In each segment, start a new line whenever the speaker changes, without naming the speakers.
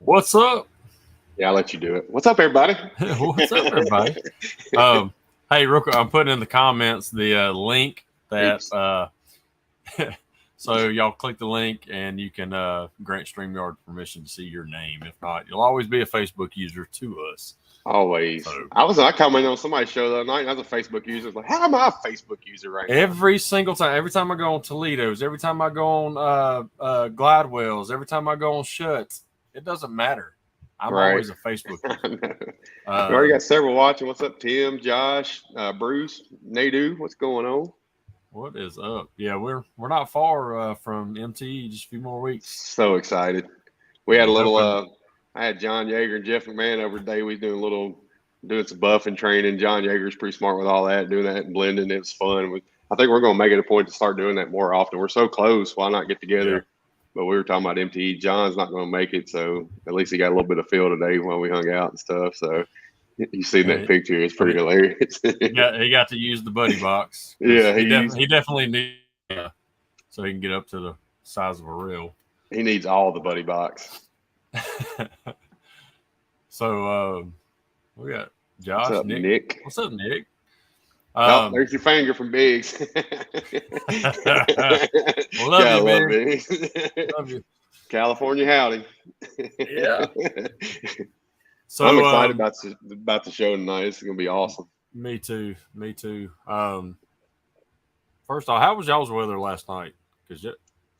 What's up?
Yeah, I'll let you do it. What's up, everybody?
What's up, everybody? Hey, real quick, I'm putting in the comments the link that so y'all click the link and you can grant StreamYard permission to see your name. If not, you'll always be a Facebook user to us.
Always.
So,
I commented on somebody's show the other night, and I was a Facebook user. I was like, how am I a Facebook user right now?
Every single time. Every time I go on Toledo's, every time I go on Glidewells, every time I go on Shuts, it doesn't matter. I'm always a Facebook user.
We already got several watching. What's up, Tim, Josh, Bruce, Nadu? What's going on?
What is up? Yeah, we're not far from MTE. Just a few more weeks.
So excited. We had a little. I had John Yeager and Jeff McMahon over today. We was doing some buffing training. John Yeager's pretty smart with all that, doing that and blending. It was fun. I think we're going to make it a point to start doing that more often. We're so close. Why not get together? Yeah. But we were talking about MTE. John's not going to make it, so at least he got a little bit of feel today while we hung out and stuff. So you see that picture. It's pretty hilarious.
He got to use the buddy box.
Yeah,
he definitely needs so he can get up to the size of a reel.
He needs all the buddy box.
So we got Josh.
What's up, Nick?
What's up, Nick?
There's your finger from Biggs.
Love you, Biggs. Love you.
California howdy.
Yeah.
So I'm excited about the show tonight. It's gonna be awesome.
Me too. First off, how was y'all's weather last night? Because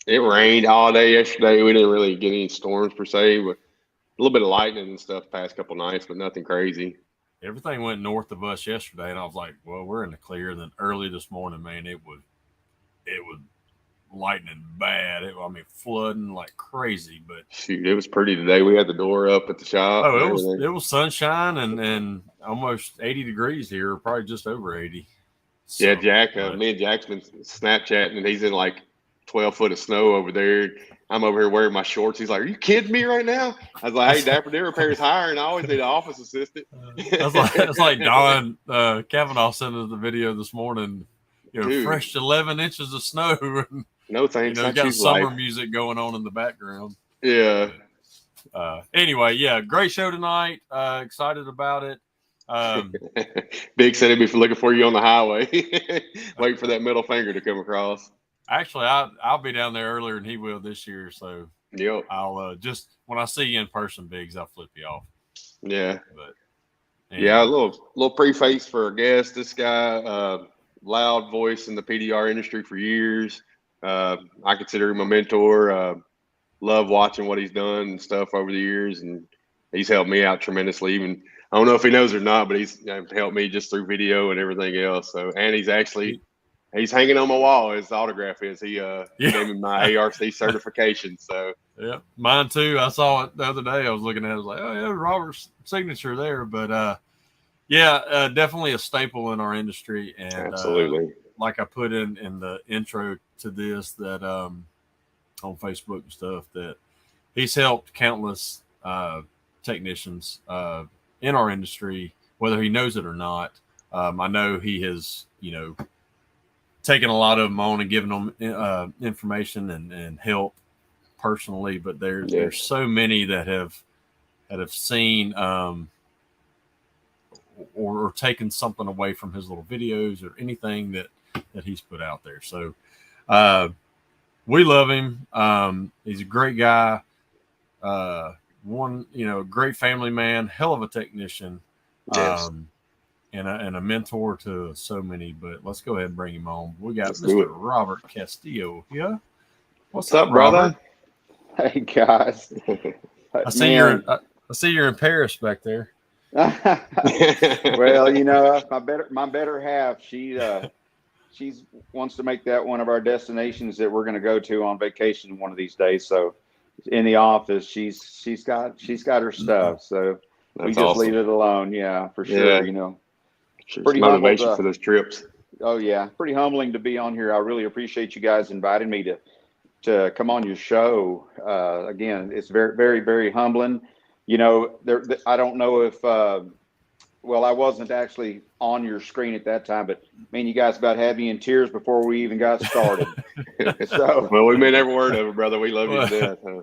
it rained all day yesterday. We didn't really get any storms per se, but a little bit of lightning and stuff past couple nights, but nothing crazy.
Everything went north of us yesterday, and I was like, well, we're in the clear. And then early this morning, man, it was lightning bad. Flooding like crazy. But
shoot, it was pretty today. We had the door up at the shop.
Oh, it was sunshine and almost 80 degrees here, probably just over 80.
So, yeah, Jack, me and Jack's been Snapchatting, and he's in like 12 foot of snow over there. I'm over here wearing my shorts. He's like, "Are you kidding me right now?" I was like, "Hey, Dapper Deer Repair's hiring. I always need an office assistant."
That's like Don Kavanaugh sent us the video this morning.
Dude,
fresh 11 inches of snow.
No thanks.
Got summer music going on in the background.
Yeah.
Anyway, yeah, great show tonight. Excited about it.
Big said he'd be looking for you on the highway, waiting for that middle finger to come across.
Actually, I'll be down there earlier than he will this year, so
yep.
I'll just when I see you in person, Biggs, I'll flip you off.
Yeah,
but
anyway. Yeah, a little preface for our guest. This guy, loud voice in the PDR industry for years. I consider him a mentor. Love watching what he's done and stuff over the years, and he's helped me out tremendously. Even I don't know if he knows or not, but he's helped me just through video and everything else. So, and he's hanging on my wall. His autograph is. He gave me my ARC certification. So
yeah, mine too. I saw it the other day. I was looking at it. I was like, oh yeah, Robert's signature there. But definitely a staple in our industry. And
absolutely,
like I put in the intro to this, that on Facebook and stuff, that he's helped countless technicians in our industry, whether he knows it or not. I know he has, taken a lot of them on and given them information and help personally, but there's so many that have seen or taken something away from his little videos or anything that he's put out there. So we love him. He's a great guy. Great family man, hell of a technician.
Yes.
And a mentor to so many, but let's go ahead and bring him on. We got Mr. Robert Castillo. Yeah.
What's up, brother?
Hey guys.
I see you're in Paris back there.
Well, my better half, she wants to make that one of our destinations that we're going to go to on vacation one of these days. So in the office, she's got her stuff. So we just leave it alone. Yeah, for sure.
Yeah. Pretty motivation for those trips.
Oh yeah, pretty humbling to be on here. I really appreciate you guys inviting me to come on your show. Again, it's very, very, very humbling. I don't know if I wasn't actually on your screen at that time, but man, you guys about had me in tears before we even got started.
So, well, we meant every word of it, brother. We love you to death. Huh?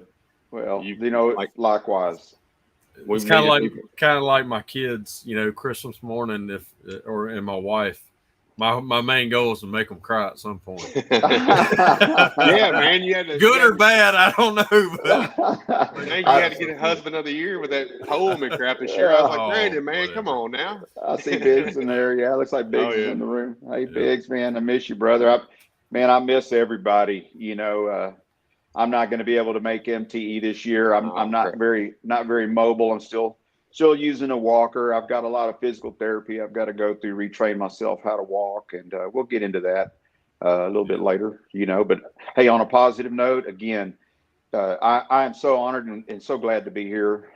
Well,
like
likewise.
It's kind of like my kids. Christmas morning, and my wife. My main goal is to make them cry at some point.
Yeah, man, you had to,
good or bad, I don't know. But
man, you had to get a husband of the year with that poem and crap this year. I was like, Brandon, man, come on now.
I see Biggs in there. Yeah, looks like Biggs is in the room. Hey, Biggs, man, I miss you, brother. I miss everybody. I'm not going to be able to make MTE this year. I'm not very mobile. I'm still using a walker. I've got a lot of physical therapy I've got to go through, retrain myself how to walk, and we'll get into that a little bit later. But hey, on a positive note, again, I am so honored and so glad to be here.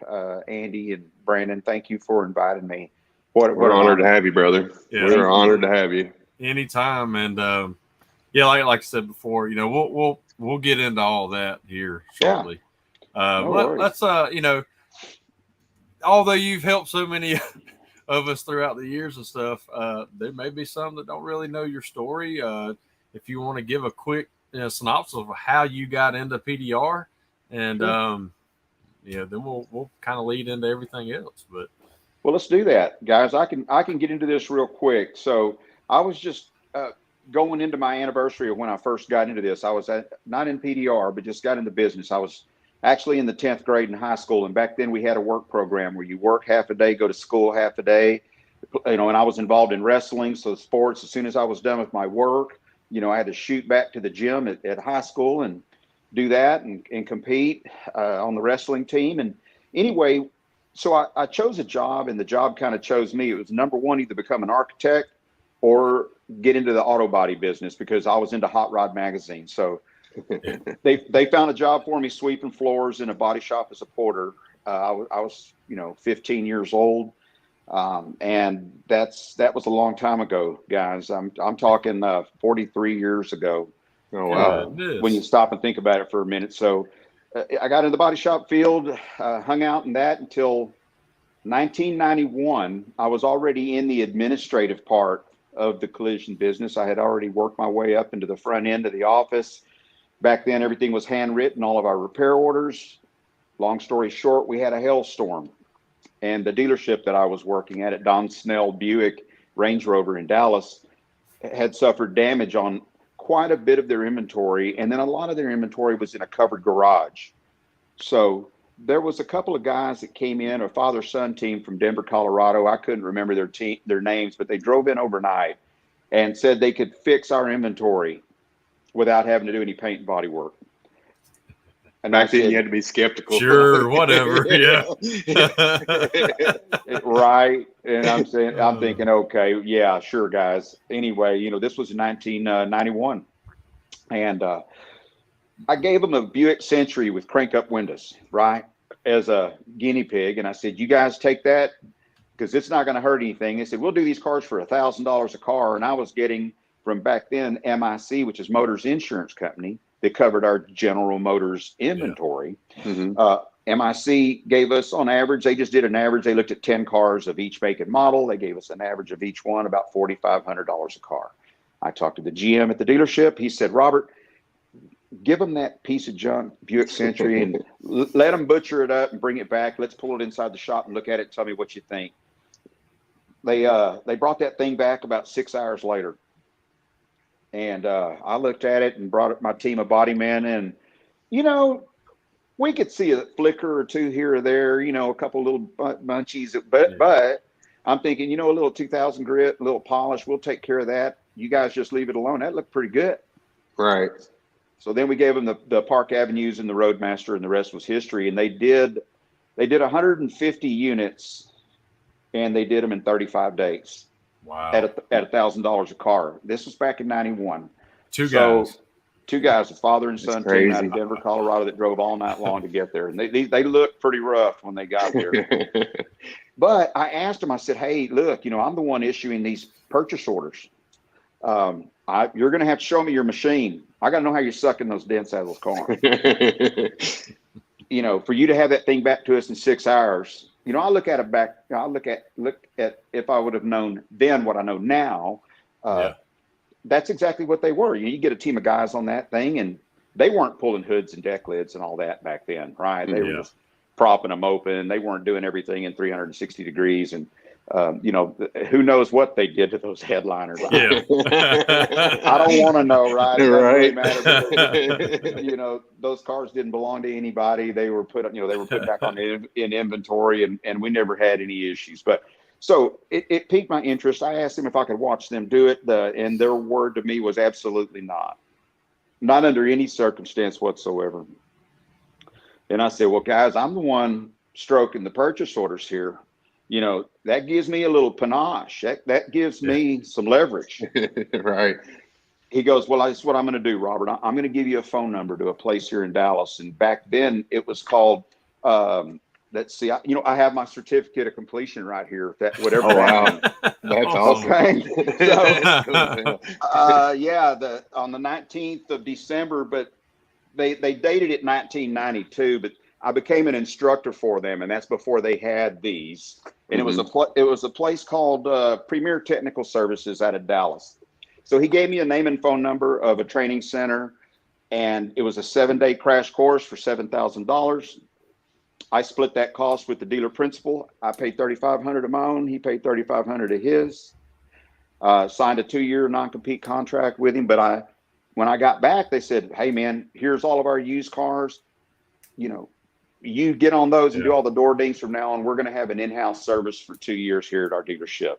Andy and Brandon, thank you for inviting me.
We're honored to have you, brother. Yeah, we're honored to have you.
Anytime, and like I said before, we'll get into all that here shortly. Let's although you've helped so many of us throughout the years and stuff, there may be some that don't really know your story. If you want to give a quick synopsis of how you got into PDR, and then we'll kind of lead into everything else. But
well, let's do that, guys. I can get into this real quick. So I was just going into my anniversary of when I first got into this. I was not in PDR, but just got into business. I was actually in the 10th grade in high school. And back then we had a work program where you work half a day, go to school half a day, and I was involved in wrestling. So sports, as soon as I was done with my work, I had to shoot back to the gym at high school and do that and compete on the wrestling team. And anyway, so I chose a job, and the job kind of chose me. It was number one, either become an architect or get into the auto body business, because I was into Hot Rod magazine. So they found a job for me sweeping floors in a body shop as a porter. I was 15 years old, and that was a long time ago, guys. I'm talking 43 years ago.
Oh wow!
When you stop and think about it for a minute. So I got in the body shop field, hung out in that until 1991. I was already in the administrative part of the collision business. I had already worked my way up into the front end of the office. Back then, everything was handwritten, all of our repair orders. Long story short, we had a hailstorm, and the dealership that I was working at Don Snell Buick Range Rover in Dallas had suffered damage on quite a bit of their inventory, and then a lot of their inventory was in a covered garage. So there was a couple of guys that came in, a father-son team from Denver, Colorado. I couldn't remember their names, but they drove in overnight and said they could fix our inventory without having to do any paint and body work.
And back then you had to be skeptical.
Sure, whatever. Yeah.
Right. And I'm thinking, okay, yeah, sure, guys. Anyway, this was in 1991. And I gave them a Buick Century with crank up windows, right, as a guinea pig. And I said, you guys take that because it's not going to hurt anything. They said, we'll do these cars for $1,000 a car. And I was getting from back then MIC, which is Motors Insurance Company, that covered our General Motors inventory.
Yeah. Mm-hmm.
MIC gave us on average, they just did an average. They looked at 10 cars of each make and model. They gave us an average of each one, about $4,500 a car. I talked to the GM at the dealership. He said, Robert, give them that piece of junk Buick Century and let them butcher it up and bring it back. Let's pull it inside the shop and look at it and tell me what you think. They brought that thing back about 6 hours later. And I looked at it and brought my team of body men, and we could see a flicker or two here or there, a couple little munchies, but I'm thinking, a little 2000 grit, a little polish, we'll take care of that. You guys just leave it alone. That looked pretty good.
Right.
So then we gave them the Park Avenues and the Roadmaster, and the rest was history. And they did 150 units, and they did them in 35 days.
Wow.
At $1,000 a car. This was back in 91.
Two guys,
a father and son team out of Denver, Colorado, that drove all night long to get there. And they looked pretty rough when they got there. But I asked them, I said, hey, look, I'm the one issuing these purchase orders. You're going to have to show me your machine. I got to know how you're sucking those dents out of those cars. For you to have that thing back to us in 6 hours. I look at it back. I look at if I would have known then what I know now. That's exactly what they were. You get a team of guys on that thing, and they weren't pulling hoods and deck lids and all that back then, right? They were just propping them open. They weren't doing everything in 360 degrees. And, you know, who knows what they did to those headliners.
Yeah.
I don't want to know, right? It doesn't really matter because,
Right.
you know, those cars didn't belong to anybody. They were put, you know, they were put back on in inventory, and we never had any issues. But so it piqued my interest. I asked them if I could watch them do it. And their word to me was absolutely not under any circumstance whatsoever. And I said, well, guys, I'm the one stroking the purchase orders here. You know, that gives me a little panache. That gives me some leverage.
Right.
He goes, well, that's what I'm going to do, Robert. I'm going to give you a phone number to a place here in Dallas. And back then it was called, let's see, I have my certificate of completion right here. That whatever.
Oh, wow.
That means.
That's awesome.
Okay.
So,
on the 19th of December, but they dated it 1992, but I became an instructor for them, and that's before they had these. And it was a place called Premier Technical Services out of Dallas. So he gave me a name and phone number of a training center, and it was a 7-day crash course for $7,000. I split that cost with the dealer principal. I paid $3,500 of my own. He paid $3,500 of his. Signed a 2-year non-compete contract with him. But when I got back, they said, hey, man, here's all of our used cars. You know, you get on those and do all the door dings from now on. We're going to have an in-house service for 2 years here at our dealership.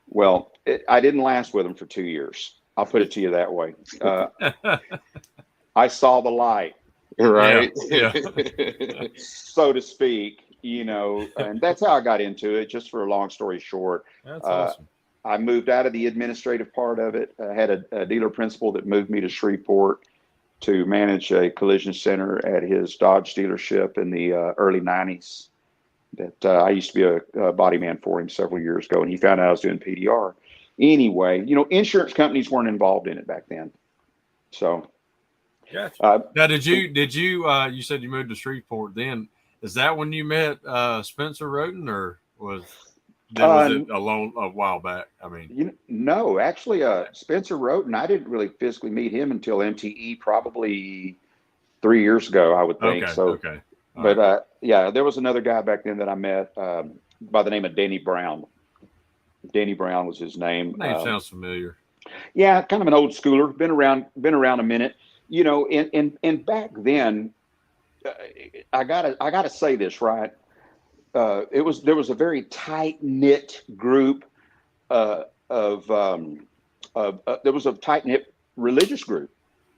Well, I didn't last with them for 2 years. I'll put it to you that way. I saw the light.
right.
Yeah.
So to speak, you know, and that's how I got into it. Just for a long story short,
That's awesome.
I moved out of the administrative part of it. I had a dealer principal that moved me to Shreveport to manage a collision center at his Dodge dealership in the early 90s. That I used to be a body man for him several years ago, and he found out I was doing PDR. Anyway, you know, insurance companies weren't involved in it back then. So,
gotcha. Now, did you you said you moved to Shreveport? Then is that when you met Spencer Roden, or was it a while back? I mean,
no, actually, Spencer Roden, I didn't really physically meet him until MTE, probably 3 years ago, I would think.
Okay.
But there was another guy back then that I met by the name of Danny Brown. Danny Brown was his name.
Name sounds familiar.
Yeah, kind of an old schooler. Been around a minute. You know, and back then, I gotta say this, right? There was a very tight knit group there was a tight knit religious group,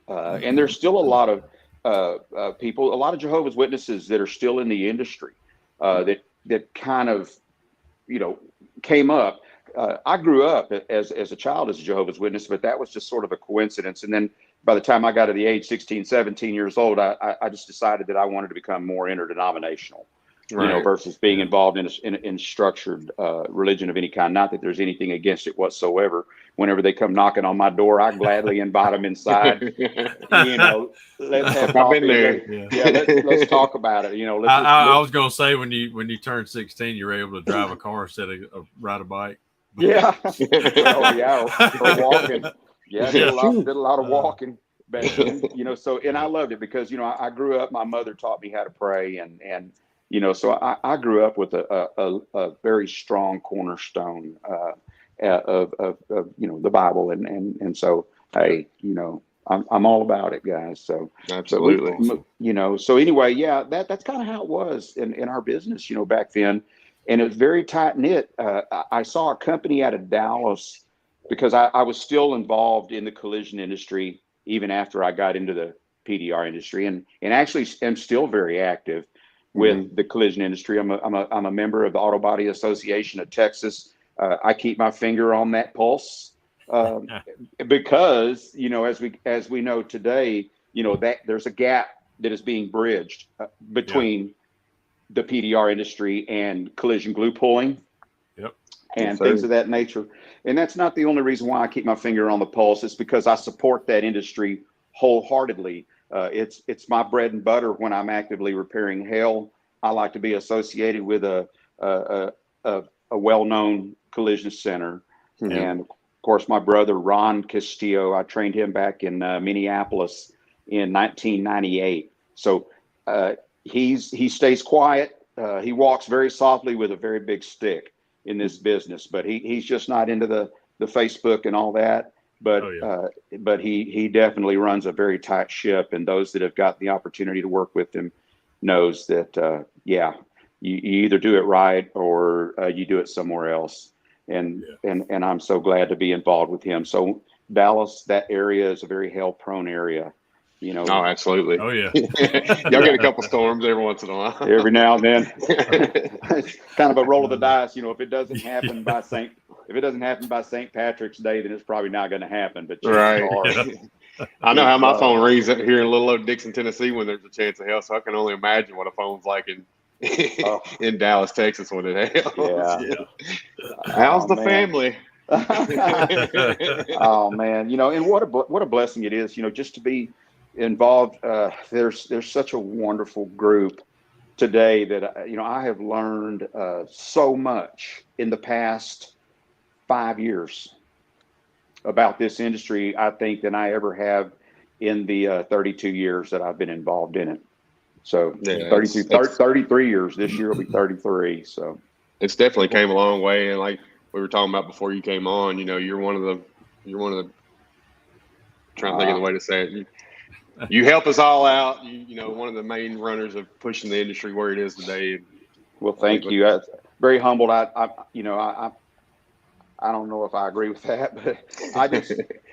and there's still a lot of people, a lot of Jehovah's Witnesses that are still in the industry that kind of, you know, came up. I grew up as a child as a Jehovah's Witness, but that was just sort of a coincidence. And then by the time I got to the age 16, 17 years old, I just decided that I wanted to become more interdenominational. Right. You know, versus being involved in structured religion of any kind. Not that there's anything against it whatsoever. Whenever they come knocking on my door, I gladly invite them inside. You know, let's have coffee. Let's talk about it. You know,
I was going to say when you turned 16, you were able to drive a car instead of ride a bike.
Yeah. Or walking. Yeah, did a lot of walking. But, you know, so, and I loved it because, you know, I grew up, my mother taught me how to pray, and you know, so I grew up with a very strong cornerstone of you know, the Bible, and so, hey, you know, I'm all about it, guys. So
absolutely,
you know, so anyway, yeah, that's kind of how it was in our business, you know, back then, and it was very tight knit. I saw a company out of Dallas because I was still involved in the collision industry even after I got into the PDR industry, and actually am still very active with the collision industry. I'm a member of the Auto Body Association of Texas. I keep my finger on that pulse because, you know, as we know today, you know, that there's a gap that is being bridged between the PDR industry and collision glue pulling and things of that nature. And that's not the only reason why I keep my finger on the pulse. It's because I support that industry wholeheartedly. It's my bread and butter when I'm actively repairing hail. I like to be associated with a well-known collision center. And of course, my brother, Ron Castillo, I trained him back in Minneapolis. in 1998. So he stays quiet. He walks very softly with a very big stick in this business, but he's just not into the Facebook and all that. But but he definitely runs a very tight ship, and those that have got the opportunity to work with him knows that you either do it right or you do it somewhere else. And I'm so glad to be involved with him. So Dallas, that area is a very hail prone area. You know.
Oh, absolutely.
Oh yeah.
Y'all get a couple storms every once in a while.
Every now and then. It's kind of a roll of the dice. You know, if it doesn't happen by St. Patrick's Day, then it's probably not going to happen. But
right. I know how my phone rings here in little old Dixon, Tennessee, when there's a chance of hail. So I can only imagine what a phone's like in Dallas, Texas, when it hails.
Yeah.
How's the family?
Oh man, you know, and what a blessing it is, you know, just to be involved. There's such a wonderful group today that you know, I have learned so much in the past 5 years about this industry, I think, than I ever have in the 32 years that I've been involved in it. So 33 years. This year will be 33. So
it's definitely came a long way. And like we were talking about before you came on, you know, you're one of the trying to think of the way to say it. You help us all out. You know, one of the main runners of pushing the industry where it is today.
Well, thank you. I'm very humbled. I don't know if I agree with that, but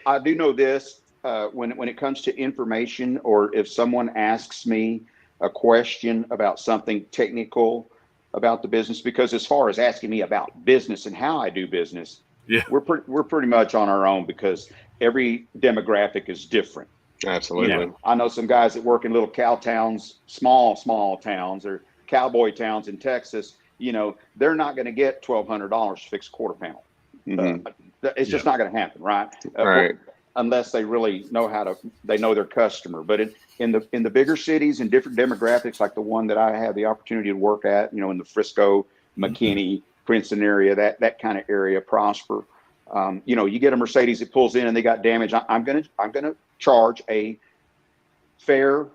I do know this. When it comes to information, or if someone asks me a question about something technical about the business, because as far as asking me about business and how I do business, we're pretty much on our own, because every demographic is different.
Absolutely.
You know, I know some guys that work in little cow towns, small towns, or cowboy towns in Texas. You know, they're not going to get $1,200 to fix a quarter panel. It's just not going to happen, right?
Right.
Unless they really know they know their customer. But in the bigger cities and different demographics, like the one that I had the opportunity to work at, you know, in the Frisco, McKinney, Princeton area, that kind of area, Prosper. You know, you get a Mercedes that pulls in and they got damage. I'm gonna charge a fair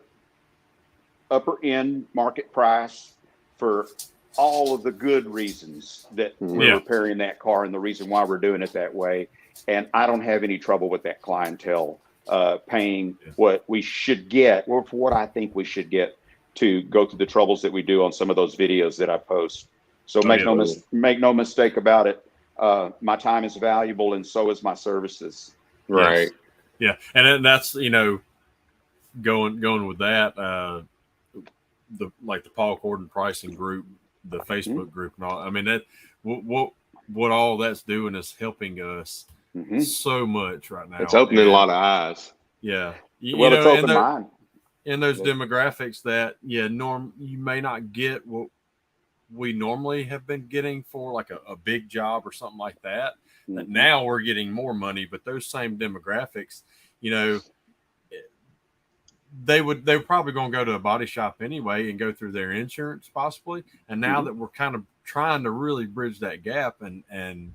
upper end market price for all of the good reasons that we're repairing that car and the reason why we're doing it that way. And I don't have any trouble with that clientele paying what we should get, or for what I think we should get, to go through the troubles that we do on some of those videos that I post. So make no mistake about it. My time is valuable, and so is my services.
Right.
Yes. Yeah. And that's, you know, going with that, the Paul Corden pricing group, the Facebook group and all. I mean, that what all that's doing is helping us so much right now.
It's opening a lot of eyes.
Yeah.
It's open mine.
In those demographics that, you may not get what we normally have been getting for like a big job or something like that. That now we're getting more money, but those same demographics, you know, they're probably going to go to a body shop anyway and go through their insurance possibly. And now that we're kind of trying to really bridge that gap and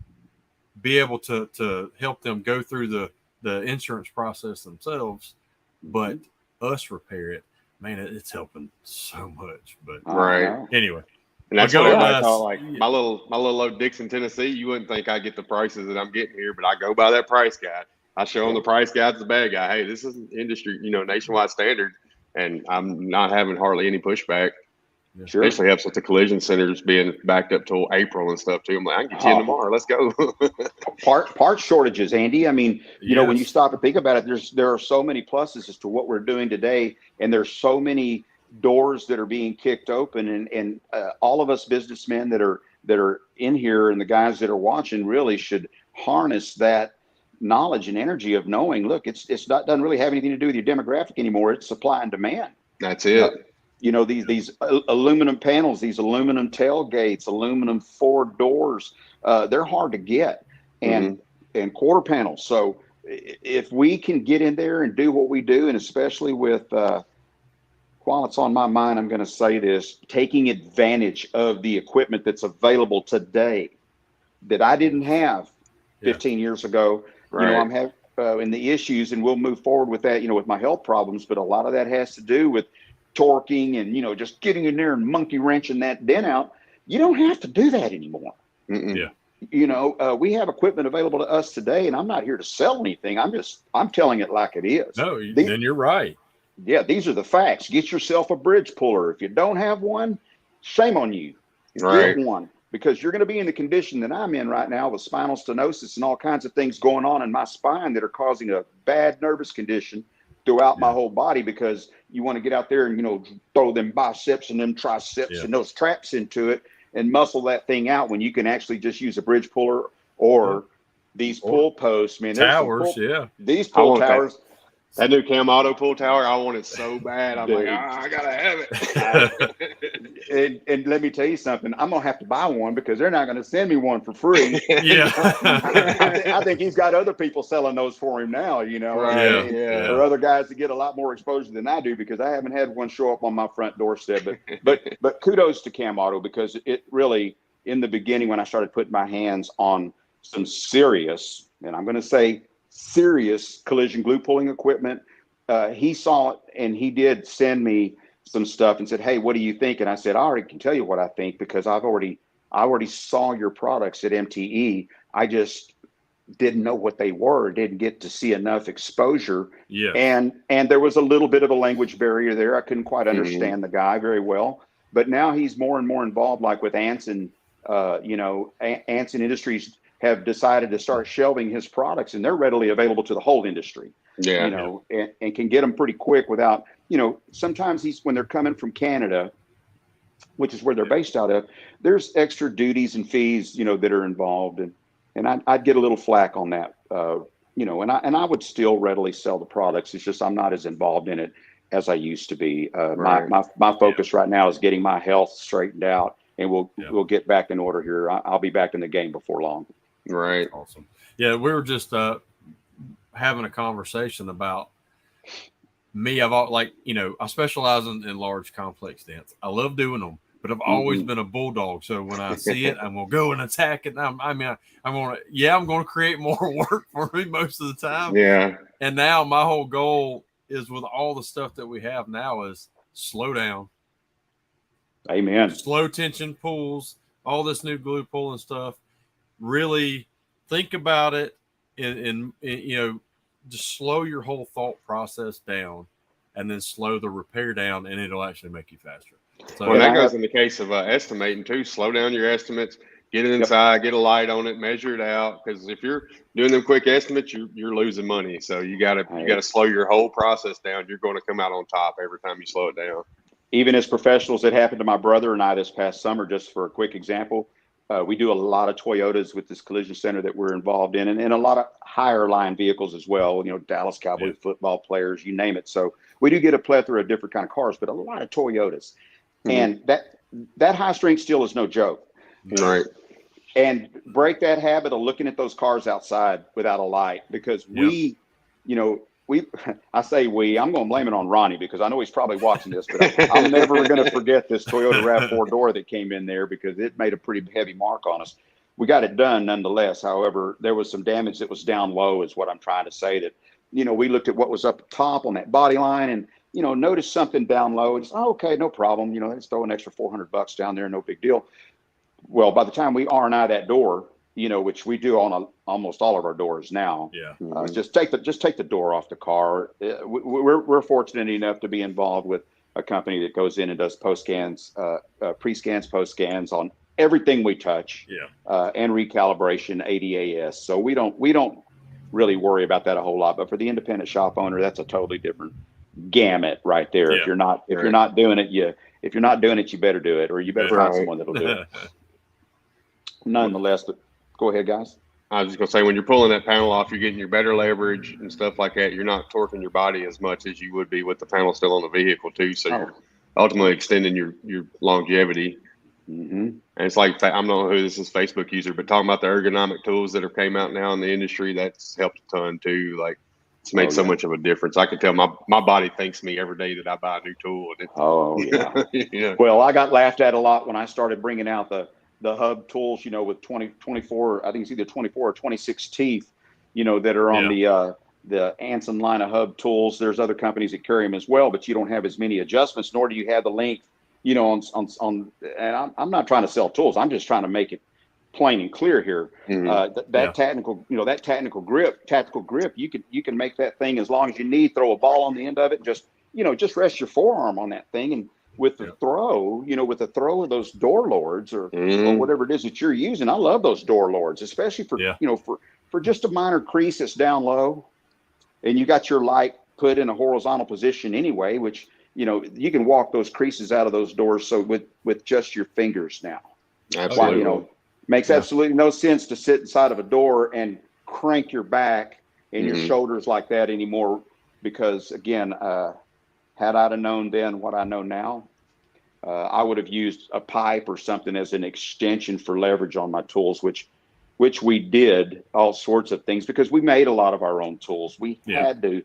be able to help them go through the insurance process themselves, but us repair it, man, it's helping so much. But anyway.
And that's what I call like my little old Dixon, Tennessee. You wouldn't think I get the prices that I'm getting here, but I go by that price guide. I show them the price guide's the bad guy. Hey, this is an industry, you know, nationwide standard, and I'm not having hardly any pushback. Yeah. Sure. Especially helps with the collision centers being backed up till April and stuff too. I'm like, I can get you in tomorrow. Let's go.
Part shortages, Andy. I mean, you know, when you stop and think about it, there are so many pluses as to what we're doing today, and there's so many doors that are being kicked open, and all of us businessmen that are in here, and the guys that are watching, really should harness that knowledge and energy of knowing, look, doesn't really have anything to do with your demographic anymore. It's supply and demand.
That's it.
You know, these aluminum panels, these aluminum tailgates, aluminum forward doors, they're hard to get, and quarter panels. So if we can get in there and do what we do, and especially with while it's on my mind, I'm going to say this, taking advantage of the equipment that's available today that I didn't have 15 years ago. Right. You know, and the issues, and we'll move forward with that, with my health problems. But a lot of that has to do with torquing and, just getting in there and monkey wrenching that dent out. You don't have to do that anymore.
Yeah.
We have equipment available to us today, and I'm not here to sell anything. I'm telling it like it is.
No, then you're right.
Yeah, these are the facts. Get yourself a bridge puller. If you don't have one, shame on you.
Right.
Get one, because you're going to be in the condition that I'm in right now with spinal stenosis and all kinds of things going on in my spine that are causing a bad nervous condition throughout my whole body, because you want to get out there and, throw them biceps and them triceps and those traps into it and muscle that thing out, when you can actually just use a bridge puller or these pull posts, man.
Towers,
These pull towers.
That new Cam Auto pull tower, I want it so bad. I'm like, I gotta have
it. and let me tell you something. I'm gonna have to buy one, because they're not gonna send me one for free.
Yeah.
I think he's got other people selling those for him now. Or other guys that get a lot more exposure than I do, because I haven't had one show up on my front doorstep. But kudos to Cam Auto, because it really, in the beginning, when I started putting my hands on some serious, and I'm going to say serious, collision glue pulling equipment, he saw it, and he did send me some stuff and said, "Hey, what do you think?" And I said, "I already can tell you what I think, because I already saw your products at MTE. I just didn't know what they were, didn't get to see enough exposure."
Yeah.
And there was a little bit of a language barrier there. I couldn't quite understand the guy very well. But now he's more and more involved, like with Anson. Anson Industries have decided to start shelving his products, and they're readily available to the whole industry. And can get them pretty quick without, sometimes when they're coming from Canada, which is where they're based out of, there's extra duties and fees, that are involved. And I'd get a little flack on that, and I would still readily sell the products. It's just, I'm not as involved in it as I used to be. My focus right now is getting my health straightened out, and we'll get back in order here. I'll be back in the game before long.
Right.
Awesome. Yeah. We were just, having a conversation about me. I specialize in large complex dents. I love doing them, but I've always been a bulldog. So when I see it, I'm gonna go and attack it. I'm gonna create more work for me most of the time.
Yeah.
And now my whole goal is, with all the stuff that we have now, is slow down.
Amen.
Slow tension pulls, all this new glue pulling stuff. Really think about it, and just slow your whole thought process down, and then slow the repair down, and it'll actually make you faster. So
that goes in the case of estimating too. Slow down your estimates, get it inside, get a light on it, measure it out. Because if you're doing them quick estimates, you're losing money. So you gotta slow your whole process down. You're going to come out on top every time you slow it down.
Even as professionals, it happened to my brother and I this past summer. Just for a quick example, we do a lot of Toyotas with this collision center that we're involved in, and a lot of higher line vehicles as well. Dallas Cowboys football players, you name it. So we do get a plethora of different kind of cars, but a lot of Toyotas. And that high strength steel is no joke.
Right.
And break that habit of looking at those cars outside without a light, because I say I'm going to blame it on Ronnie, because I know he's probably watching this, but I'm never going to forget this Toyota RAV4 door that came in there, because it made a pretty heavy mark on us. We got it done nonetheless. However, there was some damage that was down low, is what I'm trying to say. That, we looked at what was up top on that body line, and, noticed something down low, and just, okay, no problem. Let's throw an extra $400 down there. No big deal. Well, by the time we R&I that door, which we do on almost all of our doors now.
Yeah.
Just take the door off the car. We're fortunate enough to be involved with a company that goes in and does post scans, pre-scans, post scans on everything we touch.
Yeah.
And recalibration, ADAS. So we don't really worry about that a whole lot. But for the independent shop owner, that's a totally different gamut right there.
Yeah.
If you're not doing it, you better do it, or you better find someone that'll do it. Nonetheless, but go ahead, guys.
I was just going to say, when you're pulling that panel off, you're getting your better leverage and stuff like that. You're not torquing your body as much as you would be with the panel still on the vehicle too. So you're ultimately extending your longevity. And it's like, I don't know who this is, Facebook user, but talking about the ergonomic tools that have came out now in the industry, that's helped a ton too. Like, it's made so much of a difference. I can tell my body thanks me every day that I buy a new tool. And
Well, I got laughed at a lot when I started bringing out the hub tools, with 24, I think it's either 24 or 26 teeth, that are on the Anson line of hub tools. There's other companies that carry them as well, but you don't have as many adjustments, nor do you have the length, you know, on and I'm not trying to sell tools. I'm just trying to make it plain and clear here. Tactical grip, you can make that thing as long as you need, throw a ball on the end of it, and just rest your forearm on that thing. And with the throw, with the throw of those door lords or whatever it is that you're using, I love those door lords, especially for, for just a minor crease that's down low and you got your light put in a horizontal position anyway, which, you can walk those creases out of those doors. So with just your fingers now,
absolutely.
Makes absolutely no sense to sit inside of a door and crank your back and your shoulders like that anymore. Because again, had I have known then what I know now, I would have used a pipe or something as an extension for leverage on my tools, which we did all sorts of things because we made a lot of our own tools. We had to,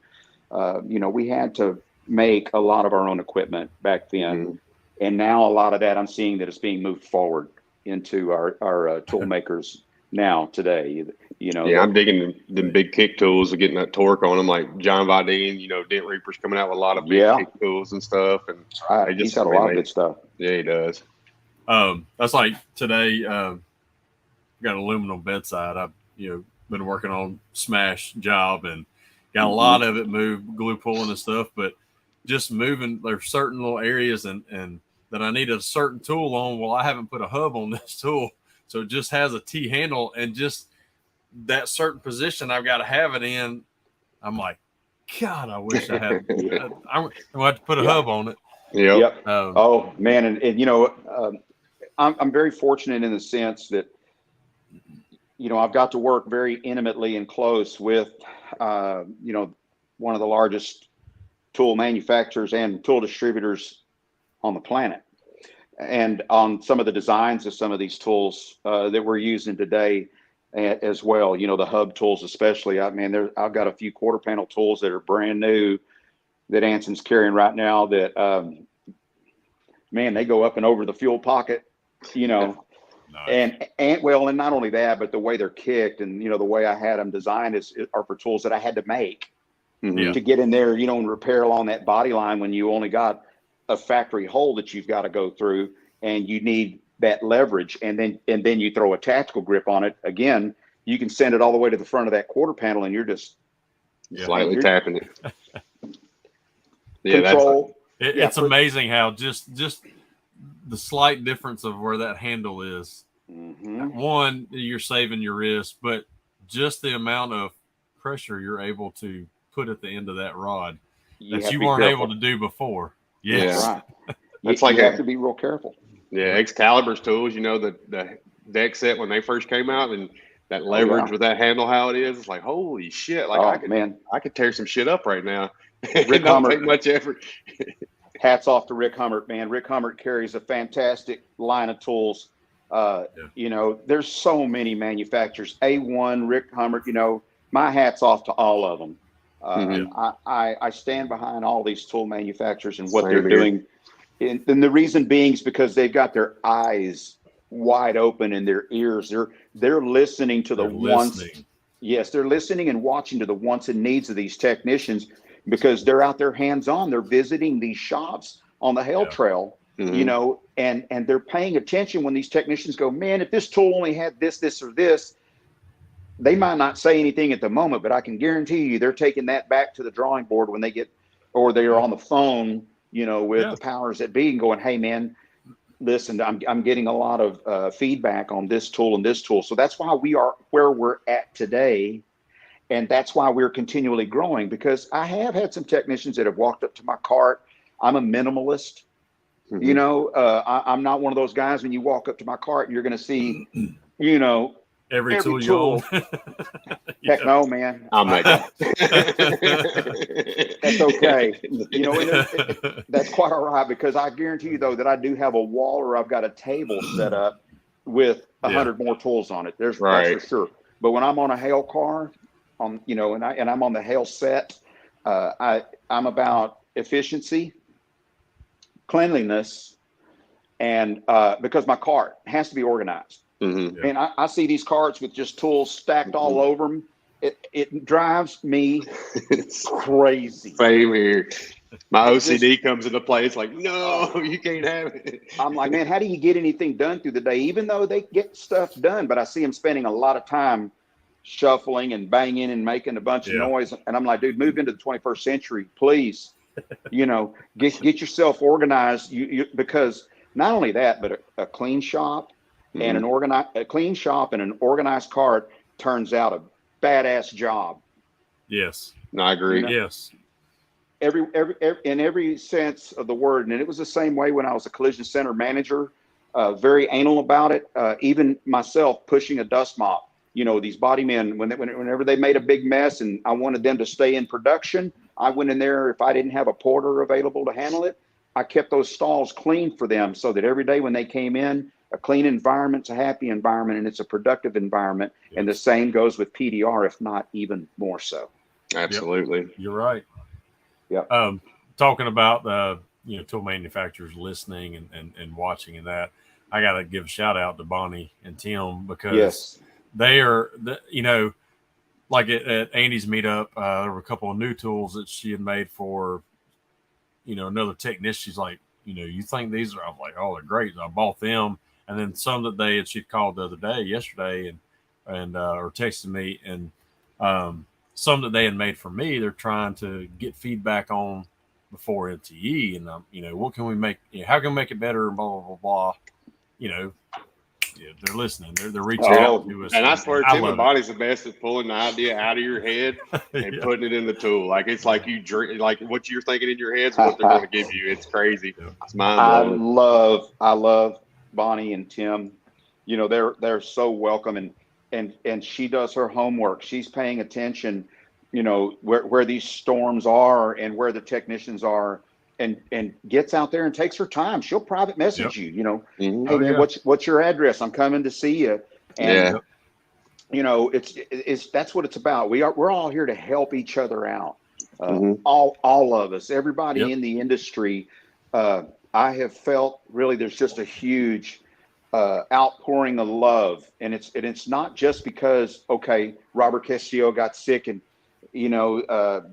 we had to make a lot of our own equipment back then. And now a lot of that I'm seeing that it's being moved forward into our tool makers now today.
I'm digging the big kick tools and getting that torque on them, like John Vidine, Dent Reaper's coming out with a lot of big kick tools and stuff. And
he's got a lot of good stuff.
Yeah, he does.
That's like today, got an aluminum bedside. I've, been working on smash job and got a lot of it moved, glue pulling and stuff, but just moving, there's certain little areas and that I need a certain tool on. Well, I haven't put a hub on this tool. So it just has a T handle and just that certain position I've got to have it in. I'm like, God, I wish I had. I'm going to have to put a hub on it.
Yep. Oh man, and I'm very fortunate in the sense that I've got to work very intimately and close with one of the largest tool manufacturers and tool distributors on the planet, and on some of the designs of some of these tools that we're using today as well. The hub tools especially. I've got a few quarter panel tools that are brand new that Anson's carrying right now that they go up and over the fuel pocket, nice. and not only that, but the way they're kicked and the way I had them designed are for tools that I had to make to get in there, and repair along that body line when you only got a factory hole that you've got to go through and you need that leverage, and then you throw a tactical grip on it. Again, you can send it all the way to the front of that quarter panel and you're just
slightly tapping it.
Control.
It's amazing how just the slight difference of where that handle is. One, you're saving your wrist, but just the amount of pressure you're able to put at the end of that rod that you weren't able to do before. Yes.
Yeah, right. That's you have to be real careful.
Yeah, Excalibur's tools, the deck set when they first came out, and that leverage with that handle, how it is, it's like, holy shit! Like I could tear some shit up right now. It don't take much effort.
Hats off to Rick Hummert, man. Rick Hummert carries a fantastic line of tools. There's so many manufacturers. A1, Rick Hummert. My hat's off to all of them. I stand behind all these tool manufacturers and what they're doing. And the reason being is because they've got their eyes wide open and their ears. They're listening to the wants. Yes, they're listening and watching to the wants and needs of these technicians because they're out there hands-on. They're visiting these shops on the Hail Trail, and they're paying attention when these technicians go, man, if this tool only had this, this, or this, they might not say anything at the moment, but I can guarantee you they're taking that back to the drawing board when they get, or they are on the phone, with the powers that be and going, hey man, listen, I'm getting a lot of feedback on this tool and this tool. So that's why we are where we're at today. And that's why we're continually growing, because I have had some technicians that have walked up to my cart. I'm a minimalist. I'm not one of those guys when you walk up to my cart and you're going to see,
every tool you own.
Heck no, man.
I'm that guy.
That's okay. That's quite all right, because I guarantee you though that I do have a wall or I've got a table set up with 100 more tools on it. That's for sure. But when I'm on a Hail car, and I'm on the Hail set, I'm about efficiency, cleanliness, and because my cart has to be organized. And I see these carts with just tools stacked all over them, it drives me
It's
crazy.
same here. My
It just,
OCD comes into play. It's like, no, you can't have it.
I'm like, man, how do you get anything done through the day? Even though they get stuff done, but I see them spending a lot of time shuffling and banging and making a bunch of
Yeah.
noise. And I'm like, dude, move into the 21st century, please. Get yourself organized. Because not only that, but a clean shop and a clean shop and an organized cart turns out a badass job.
Yes.
No, I agree.
Yes.
Every in every sense of the word. And it was the same way when I was a collision center manager, very anal about it. Even myself pushing a dust mop, these body men, whenever they made a big mess and I wanted them to stay in production, I went in there. If I didn't have a porter available to handle it, I kept those stalls clean for them so that every day when they came in, a clean environment's a happy environment and it's a productive environment. Yes. And the same goes with PDR, if not even more so.
Absolutely.
Yep. You're right.
Yeah.
Talking about tool manufacturers listening and watching and that, I got to give a shout out to Bonnie and Tim because they are like at Andy's meetup, there were a couple of new tools that she had made for another technician. She's like, you think these are? I'm like, oh, they're great. I bought them, and then some that she'd called the other day, yesterday, and or texted me, and some that they had made for me, they're trying to get feedback on before NTE, and what can we make? How can we make it better? And blah blah blah blah. They're listening. They're reaching out to us.
And I swear, Tim and Bonnie's the best at pulling the idea out of your head and putting it in the tool. Like it's like you drink, like what you're thinking in your head is what they're going to give you. It's crazy. It's mind blowing.
I love Bonnie and Tim. They're so welcome, and she does her homework. She's paying attention, where these storms are and where the technicians are, and gets out there and takes her time. She'll private message you, hey man, what's your address? I'm coming to see you. And it's that's what it's about. We're all here to help each other out. All of us, everybody in the industry. I have felt really there's just a huge outpouring of love, and it's not just because Robert Castillo got sick and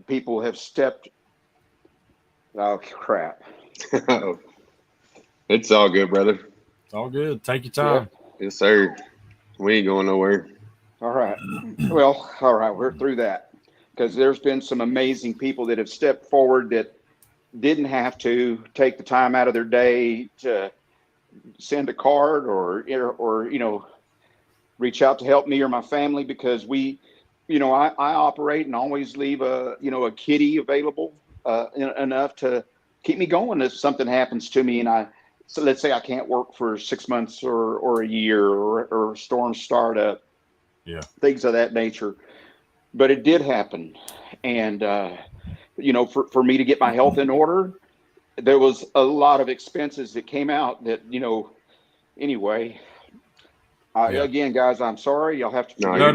people have stepped. Oh crap!
It's all good, brother.
It's all good. Take your time.
Yes, sir. We ain't going nowhere.
All right. Well, all right. We're through that because there's been some amazing people that have stepped forward that didn't have to take the time out of their day to send a card or reach out to help me or my family because I operate and always leave a kitty available enough to keep me going if something happens to me and so let's say I can't work for 6 months or a year or storm startup, things of that nature. But it did happen. And, for me to get my health in order, there was a lot of expenses that came out that, anyway, again, guys, I'm sorry. Y'all have to.
No.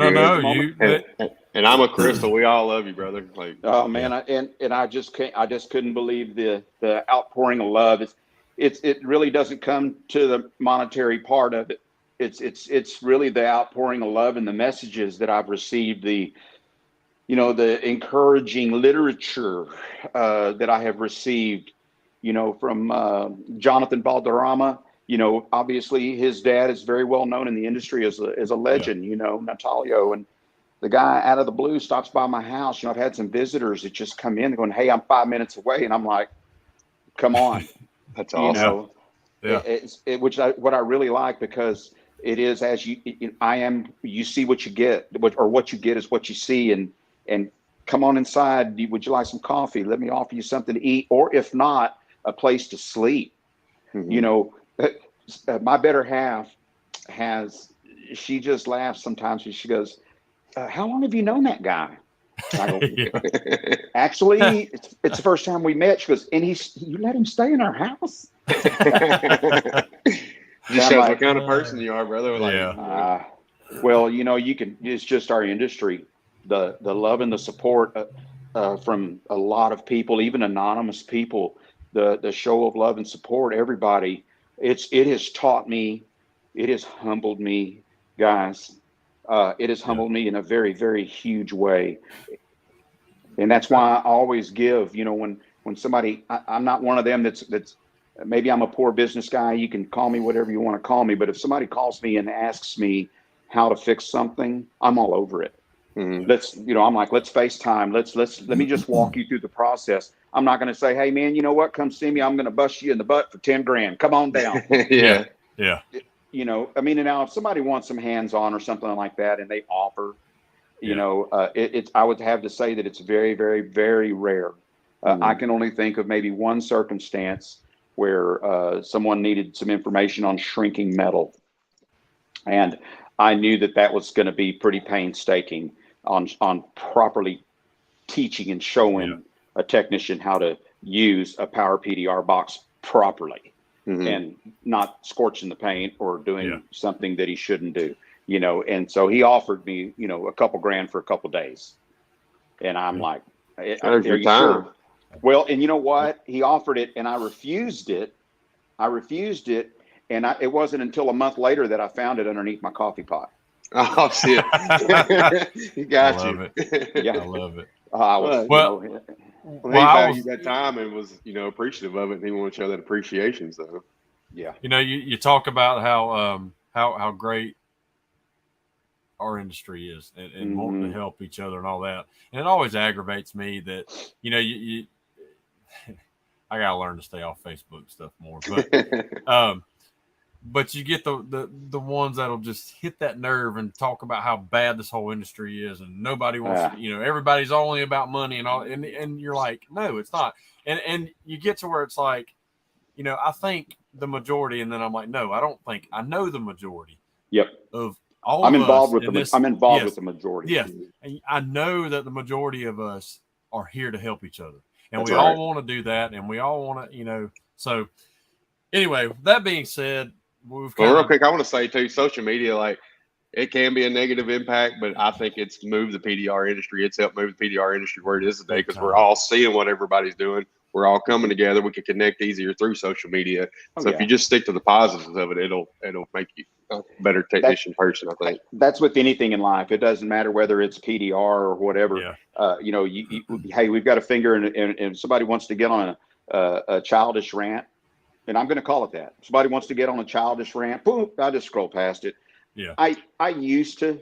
And I'm a Crystal. We all love you, brother. Like,
oh man, I just couldn't believe the outpouring of love. It really doesn't come to the monetary part of it. It's really the outpouring of love and the messages that I've received, the encouraging literature that I have received, from Jonathan Valderrama. Obviously his dad is very well known in the industry as a legend, Natalio, and the guy out of the blue stops by my house. I've had some visitors that just come in going, hey, I'm 5 minutes away. And I'm like, come on.
That's awesome.
What I really like, because it is as you see what you get, or what you get is what you see. And come on inside. Would you like some coffee? Let me offer you something to eat. Or if not, a place to sleep. My better half she just laughs sometimes when she goes, how long have you known that guy? I go, actually, it's the first time we met. She goes, and you let him stay in our house?
Just shows what kind of person you are, brother.
Well, it's just our industry. The love and the support from a lot of people, even anonymous people, the show of love and support, everybody. It has taught me, it has humbled me, guys. It has humbled me in a very, very huge way. And that's why I always give, when somebody, I'm not one of them that's maybe I'm a poor business guy. You can call me whatever you want to call me. But if somebody calls me and asks me how to fix something, I'm all over it. Mm-hmm. I'm like, let's FaceTime. Let me just walk you through the process. I'm not going to say, hey man, you know what? Come see me. I'm going to bust you in the butt for 10 grand. Come on down.
Yeah.
Now if somebody wants some hands-on or something like that and they offer, I would have to say that it's very, very, very rare. I can only think of maybe one circumstance where someone needed some information on shrinking metal. And I knew that was going to be pretty painstaking on properly teaching and showing a technician how to use a power PDR box properly and not scorching the paint or doing something that he shouldn't do. And so he offered me, a couple grand for a couple days. And I'm like, are you sure? Well, and you know what? He offered it and I refused it. And it wasn't until a month later that I found it underneath my coffee pot.
Oh, shit. He got you.
I love it.
He valued that time and was, appreciative of it. And he wanted to show that appreciation. So,
yeah.
You talk about how great our industry is and wanting to help each other and all that. And it always aggravates me that, I got to learn to stay off Facebook stuff more, but you get the ones that'll just hit that nerve and talk about how bad this whole industry is and nobody wants to, everybody's only about money and all. And you're like, no, it's not. And you get to where it's like, I think the majority, and then I'm like, no, I don't think I know the majority of all
I'm
of
involved
us
with the I'm involved with the majority.
Yes. And I know that the majority of us are here to help each other. And we all want to do that. And we all want to, so anyway, that being said,
real quick, I want to say too, social media, like it can be a negative impact, but I think it's moved the PDR industry. It's helped move the PDR industry where it is today because we're all seeing what everybody's doing. We're all coming together. We can connect easier through social media. So if you just stick to the positives of it, it'll make you a better technician person, I think.
That's with anything in life. It doesn't matter whether it's PDR or whatever. Hey, we've got a finger and somebody wants to get on a childish rant, and I'm going to call it that. Somebody wants to get on a childish rant. Boom! I just scroll past it.
Yeah.
I used to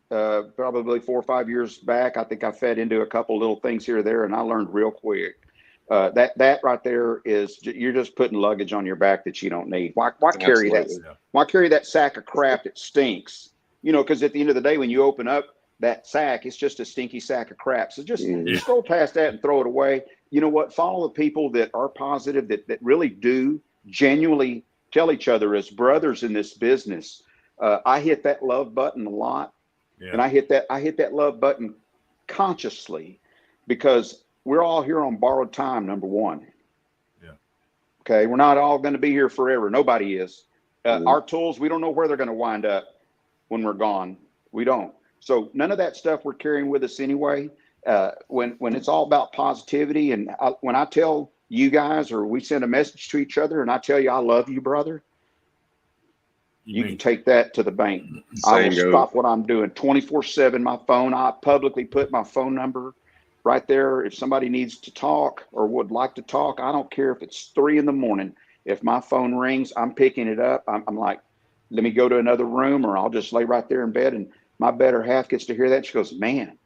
probably 4 or 5 years back. I think I fed into a couple little things here or there, and I learned real quick. That right there is you're just putting luggage on your back that you don't need. Why carry that? Why carry that sack of crap that stinks? Because at the end of the day, when you open up that sack, it's just a stinky sack of crap. So just scroll past that and throw it away. You know what? Follow the people that are positive, that really do genuinely tell each other as brothers in this business. I hit that love button a lot, and I hit that love button consciously because we're all here on borrowed time, number one.
Yeah.
Okay. We're not all going to be here forever. Nobody is. Our tools, we don't know where they're going to wind up when we're gone. We don't. So none of that stuff we're carrying with us anyway. When it's all about positivity, and when I tell you guys, or we send a message to each other and I tell you, I love you, brother, you can take that to the bank. I will stop what I'm doing 24/7. My phone, I publicly put my phone number right there. If somebody needs to talk or would like to talk, I don't care if it's 3 a.m. If my phone rings, I'm picking it up. I'm like, let me go to another room, or I'll just lay right there in bed. And my better half gets to hear that. She goes, man,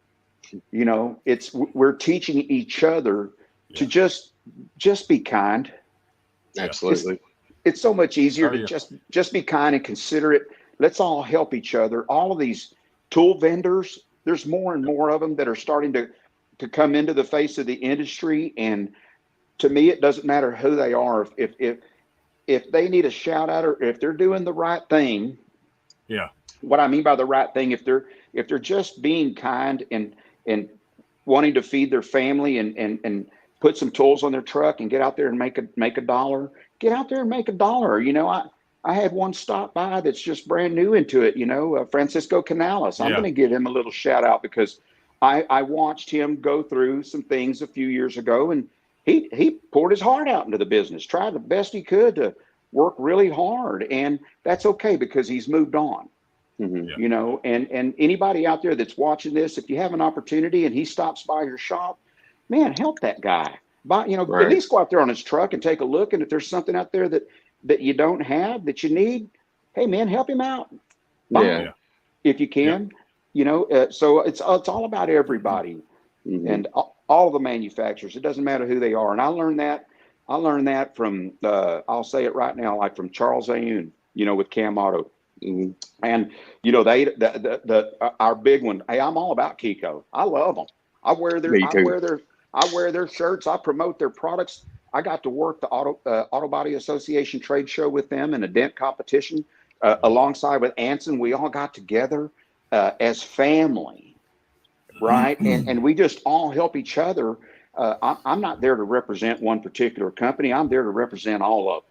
we're teaching each other to just be kind.
Absolutely.
It's so much easier to just be kind and considerate. Let's all help each other. All of these tool vendors, there's more and more of them that are starting to come into the face of the industry. And to me, it doesn't matter who they are. If they need a shout out, or if they're doing the right thing.
Yeah.
What I mean by the right thing, if they're just being kind and wanting to feed their family and put some tools on their truck and get out there and make a dollar, get out there and make a dollar. I had one stop by that's just brand new into it, Francisco Canales. I'm going to give him a little shout out because I watched him go through some things a few years ago, and he poured his heart out into the business, tried the best he could to work really hard. And that's okay because he's moved on.
Mhm.
You know, and anybody out there that's watching this, if you have an opportunity and he stops by your shop, man, help that guy. Buy, you know, at
Right.
least go out there on his truck and take a look. And if there's something out there that you don't have that you need, hey man, help him out. Buy
Yeah.
it if you can. You know, so it's all about everybody
Mhm.
and all the manufacturers. It doesn't matter who they are. And I learned that from I'll say it right now, like from Charles Ayoun, you know, with Cam Auto.
Mhm.
And you know, our big one. Hey, I'm all about Kiko. I love them. I wear their
Me
I
too.
wear their I wear their shirts. I promote their products. I got to work the Auto Body Association trade show with them in a dent competition alongside with Anson. We all got together as family, right? And we just all help each other. I'm not there to represent one particular company. I'm there to represent all of them.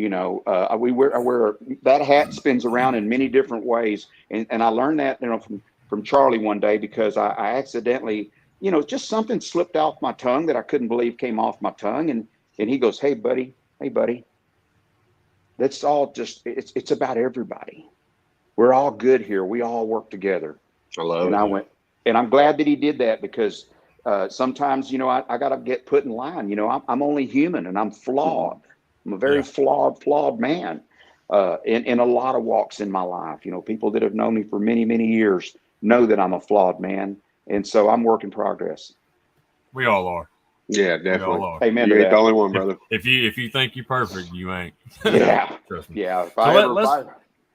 You know, I wear that hat spins around in many different ways, and I learned that, you know, from Charlie one day because I accidentally, you know, just something slipped off my tongue that I couldn't believe came off my tongue, and he goes, hey buddy, that's all just it's about everybody. We're all good here. We all work together.
I love
And
it.
I went, and I'm glad that he did that because sometimes, you know, I got to get put in line. You know, I'm only human and I'm flawed. I'm a very flawed man in a lot of walks in my life. You know, people that have known me for many, many years know that I'm a flawed man. And so I'm work in progress.
We all are.
Yeah,
We all
definitely.
are.
Amen
You
to
ain't the
that.
only one, brother.
If you think you're perfect, you ain't.
Yeah.
Trust me.
Yeah.
So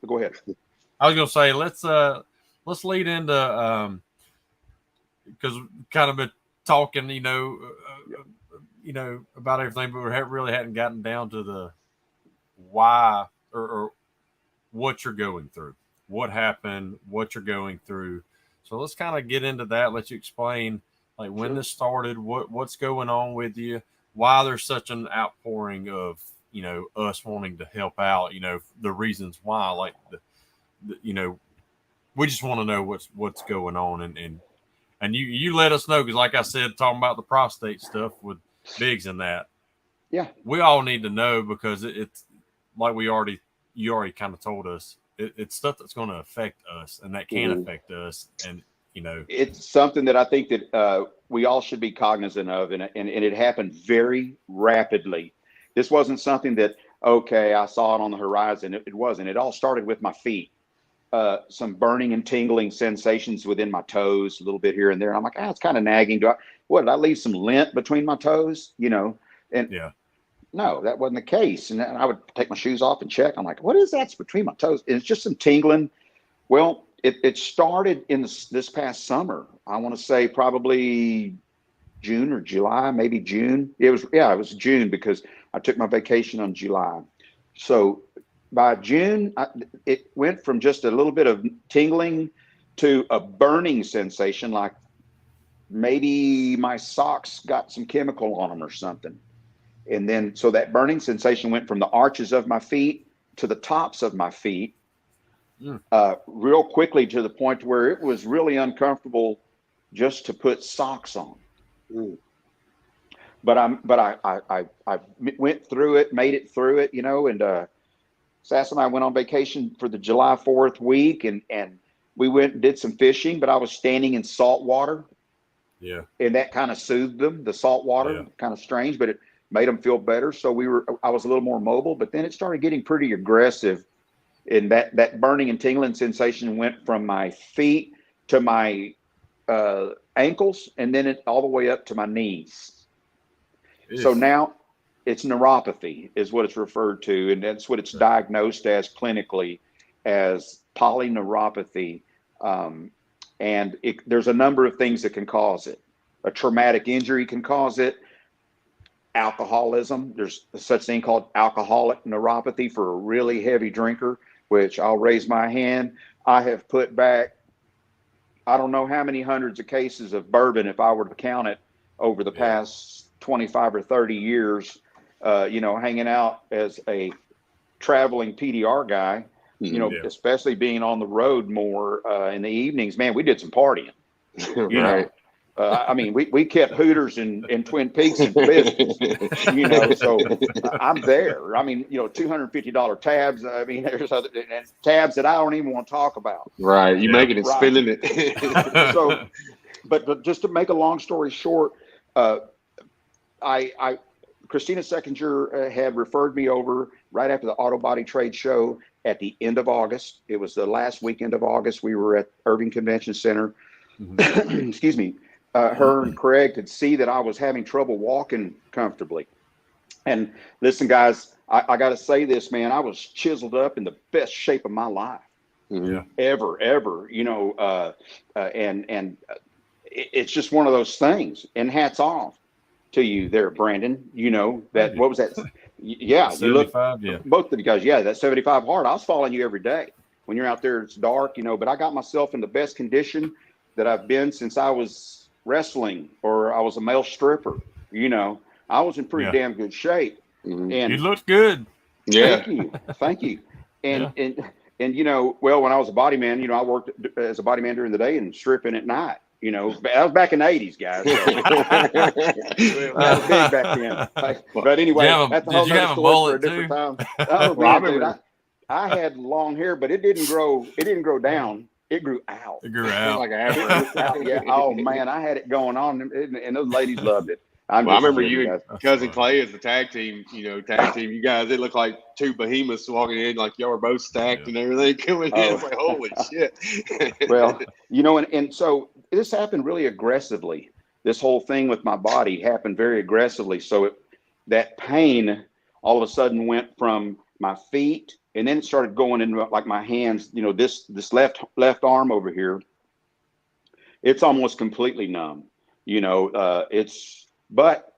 Go ahead.
I was gonna say let's lead into because kind of been talking, you know about everything, but we really hadn't gotten down to the why or what you're going through, what happened, what you're going through. So let's kind of get into that. Let you explain like when this started, what's going on with you, why there's such an outpouring of us wanting to help out. The reasons why, like we just want to know what's going on and you let us know because like I said, talking about the prostate stuff with Biggs and that,
Yeah.
we all need to know because it's like you already kind of told us it's stuff that's going to affect us and that can
Mhm.
affect us and
It's something that I think that we all should be cognizant of, and it happened very rapidly. This wasn't something that, okay, I saw it on the horizon. It wasn't. It all started with my feet. Some burning and tingling sensations within my toes, a little bit here and there. And I'm like, it's kind of nagging. Did I leave some lint between my toes? You know, and
yeah
no, that wasn't the case. And then I would take my shoes off and check. I'm like, what is that between my toes? And it's just some tingling. Well, it started in this past summer. I want to say probably June or July, maybe June. It was June because I took my vacation on July. So by June, it went from just a little bit of tingling to a burning sensation, like maybe my socks got some chemical on them or something. And then, so that burning sensation went from the arches of my feet to the tops of my feet real quickly to the point where it was really uncomfortable just to put socks on.
Mm.
But I went through it, made it through it, and Sass and I went on vacation for the July 4th week and we went and did some fishing, but I was standing in salt water.
yeah
And that kind of soothed them, the salt water, kind of strange, but it made them feel better. So I was a little more mobile, but then it started getting pretty aggressive. And that burning and tingling sensation went from my feet to my ankles, and then it all the way up to my knees. So now it's neuropathy is what it's referred to. And that's what it's diagnosed as clinically as polyneuropathy. And there's a number of things that can cause it. A traumatic injury can cause it. Alcoholism. There's such thing called alcoholic neuropathy for a really heavy drinker, which I'll raise my hand. I have put back, I don't know how many hundreds of cases of bourbon if I were to count it over the past 25 or 30 years, hanging out as a traveling PDR guy, especially being on the road more in the evenings. Man, we did some partying,
Right.
I mean, we kept Hooters in Twin Peaks in business, so I'm there. I mean, $250 tabs. I mean, there's other and tabs that I don't even want to talk about.
Right. You making it,
Right.
spending it.
So, but just to make a long story short, Christina Seckinger had referred me over right after the Auto Body Trade Show at the end of August. It was the last weekend of August. We were at Irving Convention Center. Mm-hmm. Excuse me. Her and Craig could see that I was having trouble walking comfortably. And listen, guys, I got to say this, man. I was chiseled up in the best shape of my life, ever. And it's just one of those things. And hats off to you there, Brandon. That what was that? Yeah, you look. Both of you guys. Yeah, that 75 hard. I was following you every day. When you're out there, it's dark, But I got myself in the best condition that I've been since I was wrestling or I was a male stripper. I was in pretty damn good shape.
And you looked good.
Yeah.
Thank you. And well, when I was a body man, I worked as a body man during the day and stripping at night. I was back in the 80s, guys. So. I was big back then. But anyway, that's a whole other story for a different time. Oh, man, dude, I had long hair, but it didn't grow down. It grew out.
It grew out.
Like an
yeah. Oh man, I had it going on, and those ladies loved it.
I remember you and Cousin Clay as the tag team. You guys, it looked like two behemoths walking in, like y'all were both stacked and everything coming in. It's like, holy shit.
Well, and so this happened really aggressively. This whole thing with my body happened very aggressively. So that pain all of a sudden went from my feet, and then it started going into like my hands. This left arm over here, it's almost completely numb. But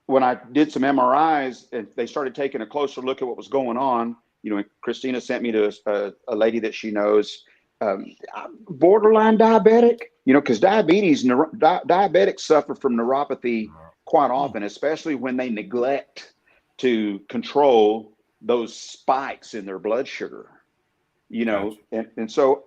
when I did some MRIs and they started taking a closer look at what was going on, and Christina sent me to a lady that she knows, borderline diabetic, because diabetics suffer from neuropathy quite often, especially when they neglect to control those spikes in their blood sugar, and so,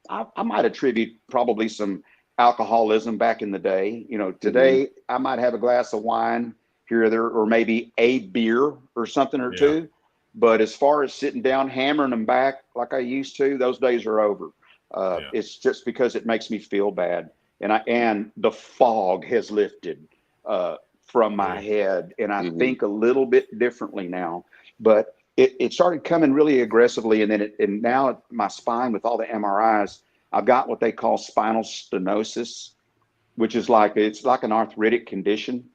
I might attribute probably some alcoholism back in the day. Today I might have a glass of wine here or there, or maybe a beer or something or two. But as far as sitting down, hammering them back like I used to, those days are over. It's just because it makes me feel bad. And the fog has lifted from my head, and I think a little bit differently now. But it started coming really aggressively, and now my spine, with all the MRIs, I've got what they call spinal stenosis, which is it's like an arthritic condition.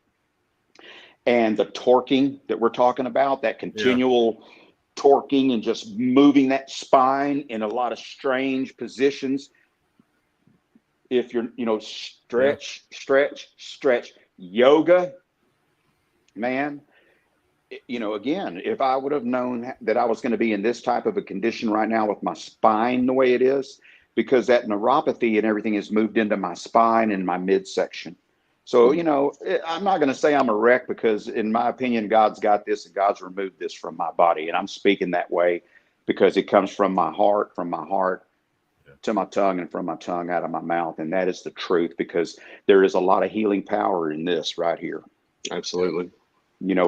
And the torquing that we're talking about, that continual torquing and just moving that spine in a lot of strange positions. If you're, stretch, yoga, man, again, if I would have known that I was going to be in this type of a condition right now with my spine the way it is, because that neuropathy and everything has moved into my spine and my midsection. So, I'm not going to say I'm a wreck, because in my opinion, God's got this and God's removed this from my body. And I'm speaking that way because it comes from my heart to my tongue, and from my tongue out of my mouth. And that is the truth, because there is a lot of healing power in this right here.
Absolutely.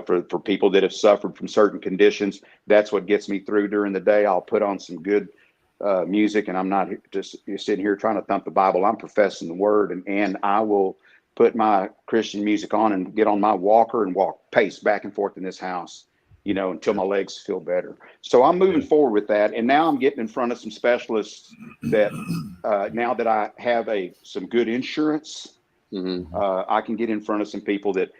For people that have suffered from certain conditions, that's what gets me through during the day. I'll put on some good music, and I'm not just sitting here trying to thump the Bible. I'm professing the word, and I will put my Christian music on and get on my walker and pace back and forth in this house, until my legs feel better. So I'm moving forward with that. And now I'm getting in front of some specialists that now that I have some good insurance, I can get in front of some people that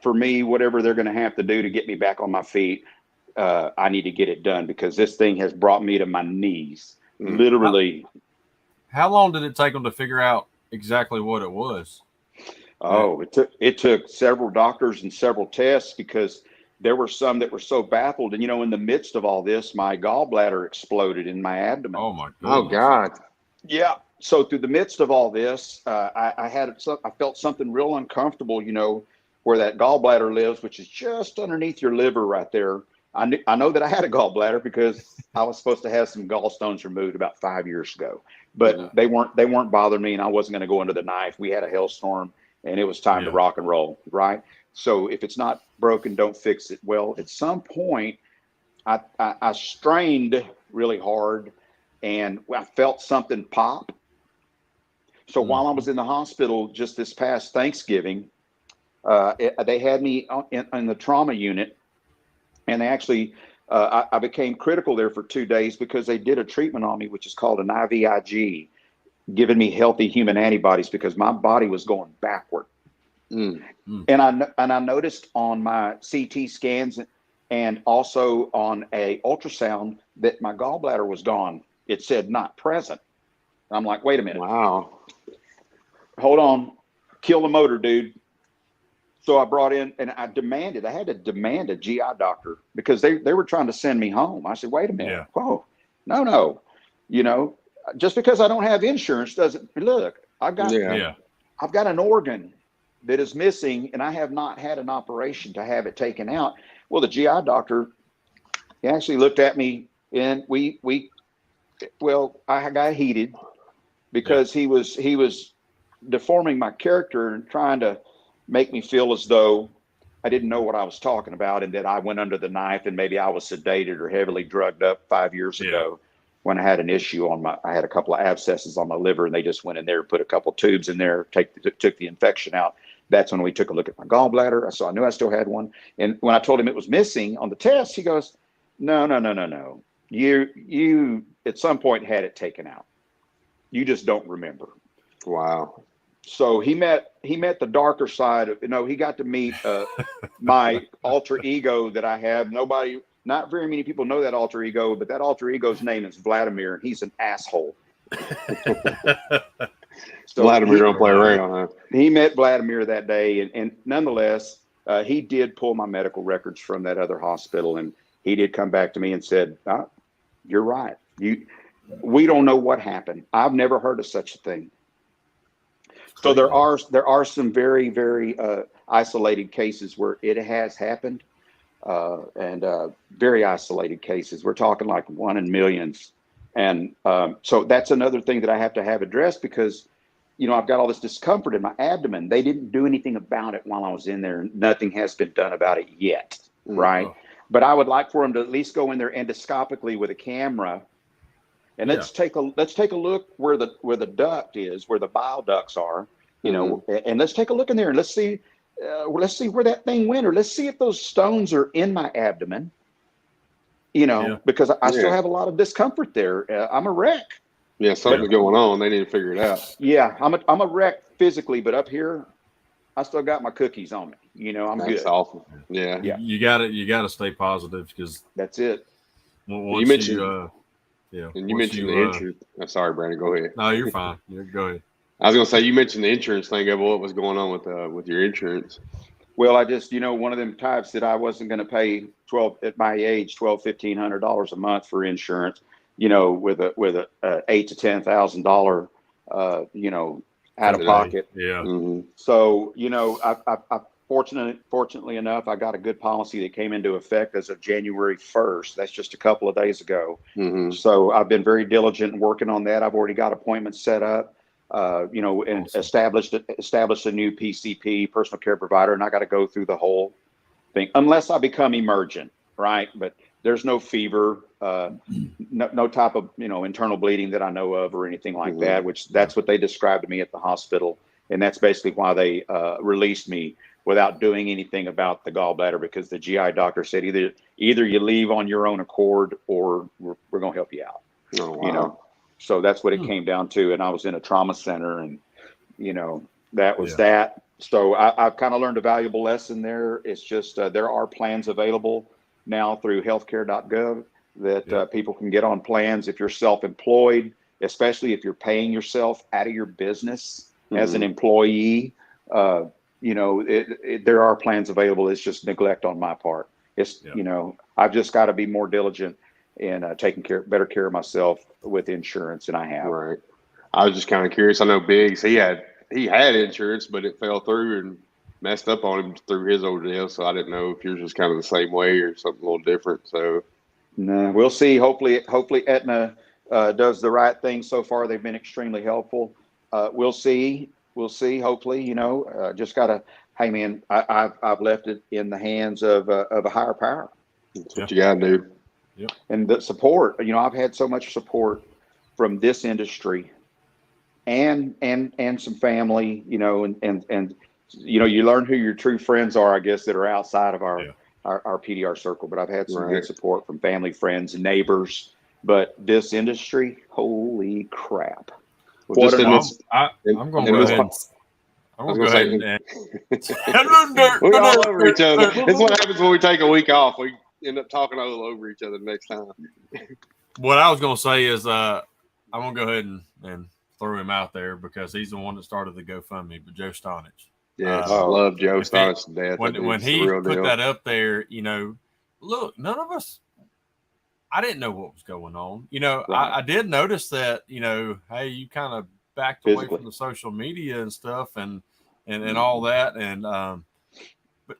for me, whatever they're going to have to do to get me back on my feet, I need to get it done, because this thing has brought me to my knees, literally.
How long did it take them to figure out exactly what it was?
Oh, it took several doctors and several tests, because there were some that were so baffled. And, in the midst of all this, my gallbladder exploded in my abdomen.
Oh, my goodness.
Oh, God.
Yeah. So through the midst of all this, I felt something real uncomfortable, where that gallbladder lives, which is just underneath your liver right there. I know that I had a gallbladder because I was supposed to have some gallstones removed about 5 years ago, but they weren't bothering me, and I wasn't going to go under the knife. We had a hailstorm, and it was time to rock and roll, right? So if it's not broken, don't fix it. Well, at some point, I strained really hard, and I felt something pop. So while I was in the hospital just this past Thanksgiving, they had me in the trauma unit, and they actually, I became critical there for 2 days because they did a treatment on me, which is called an IVIG, giving me healthy human antibodies because my body was going backward. And I noticed on my CT scans and also on a ultrasound that my gallbladder was gone. It said not present. I'm like, wait a minute.
Wow.
Hold on. Kill the motor, dude. So I brought in, and I had to demand a GI doctor because they were trying to send me home. I said, wait a minute. Whoa, no. You know, just because I don't have insurance doesn't, look, I've got an organ that is missing, and I have not had an operation to have it taken out. Well, the GI doctor, he actually looked at me, and I got heated because he was deforming my character and trying to make me feel as though I didn't know what I was talking about, and that I went under the knife, and maybe I was sedated or heavily drugged up 5 years ago when I had an issue I had a couple of abscesses on my liver, and they just went in there, put a couple tubes in there, took the infection out. That's when we took a look at my gallbladder. So I knew I still had one. And when I told him it was missing on the test, he goes, no. You at some point had it taken out. You just don't remember.
Wow.
So he met the darker side of, he got to meet my alter ego that I have. Not very many people know that alter ego, but that alter ego's name is Vladimir, and he's an asshole. So
Vladimir don't play around, huh?
He met Vladimir that day, and nonetheless, he did pull my medical records from that other hospital, and he did come back to me and said, you're right. We don't know what happened. I've never heard of such a thing. So there are some very, very isolated cases where it has happened, and very isolated cases. We're talking like 1 in millions. And so that's another thing that I have to have addressed because, I've got all this discomfort in my abdomen. They didn't do anything about it while I was in there. Nothing has been done about it yet, right? But I would like for them to at least go in there endoscopically with a camera. And let's take a look where the duct is, where the bile ducts are, and let's take a look in there and let's see where that thing went, or let's see if those stones are in my abdomen, because I still have a lot of discomfort there. I'm a wreck.
Yeah, something's going on. They need to figure it out.
Yeah, I'm a wreck physically, but up here, I still got my cookies on me. I'm good.
That's awful. Yeah.
You got to stay positive because
that's it.
You mentioned and you mentioned the insurance. I'm sorry, Brandon. Go ahead.
No, you're fine. Go ahead.
I was going to say, you mentioned the insurance thing of what was going on with your insurance.
Well, I just, one of them types that I wasn't going to pay at my age, $1,500 a month for insurance, with a $8,000 to $10,000, out of pocket.
Yeah.
Mm-hmm.
So, I fortunately enough, I got a good policy that came into effect as of January 1st. That's just a couple of days ago.
Mm-hmm.
So I've been very diligent in working on that. I've already got appointments set up. And established a new PCP, personal care provider, and I got to go through the whole thing unless I become emergent, right? But there's no fever, no type of internal bleeding that I know of or anything like that. Which that's what they described to me at the hospital, and that's basically why they released me without doing anything about the gallbladder, because the GI doctor said either you leave on your own accord or we're going to help you out.
Oh, wow.
So that's what it came down to. And I was in a trauma center, and, that was that. So I've kind of learned a valuable lesson there. It's just there are plans available now through healthcare.gov that people can get on plans if you're self-employed, especially if you're paying yourself out of your business as an employee. There are plans available. It's just neglect on my part. It's, I've just got to be more diligent and taking better care of myself with insurance than I have.
Right. I was just kind of curious. I know Biggs, he had insurance, but it fell through, and messed up on him through his ordeal. So I didn't know if yours was kind of the same way or something a little different. So
no, we'll see. Hopefully Aetna does the right thing. So far, they've been extremely helpful. We'll see. We'll see. Hopefully, just gotta. Hey, man, I've left it in the hands of a higher power.
that's what you gotta do.
Yep.
And the support. I've had so much support from this industry, and some family. And you learn who your true friends are, I guess, that are outside of our PDR circle. But I've had some good support from family, friends, and neighbors. But this industry, holy crap!
Well, I'm
going to go ahead. I'm going to go ahead and
we all over each other. It's what happens when we take a week off. We end up talking all over each other next time.
What I was going to say is I'm going to go ahead and throw him out there because he's the one that started the GoFundMe, but Joe Stonich.
Yeah, I love Joe Stonich to death.
When he put that up there, look, none of us, I didn't know what was going on. I did notice that, hey, you kind of backed away from the social media and stuff and all that. And, but,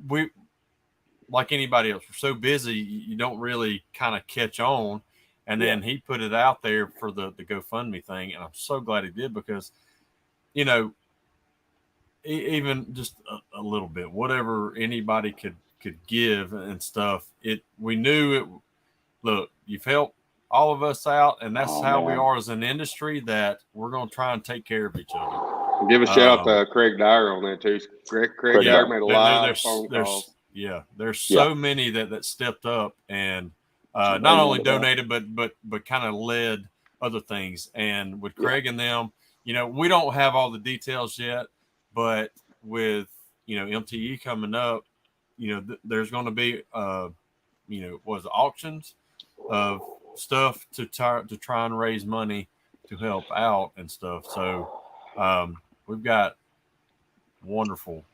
we, like anybody else, we're so busy, you don't really kind of catch on. And then he put it out there for the GoFundMe thing. And I'm so glad he did because, even just a little bit, whatever anybody could give and stuff, we knew it. Look, you've helped all of us out, and that's how we are as an industry, that we're going to try and take care of each other.
Give a shout out to Craig Dyer on that too. Craig Dyer made a lot of phone calls.
There's so many that stepped up and not only donated but kind of led other things. And with Craig and them, we don't have all the details yet, but with MTE coming up, there's going to be auctions of stuff to try and raise money to help out and stuff. So we've got wonderful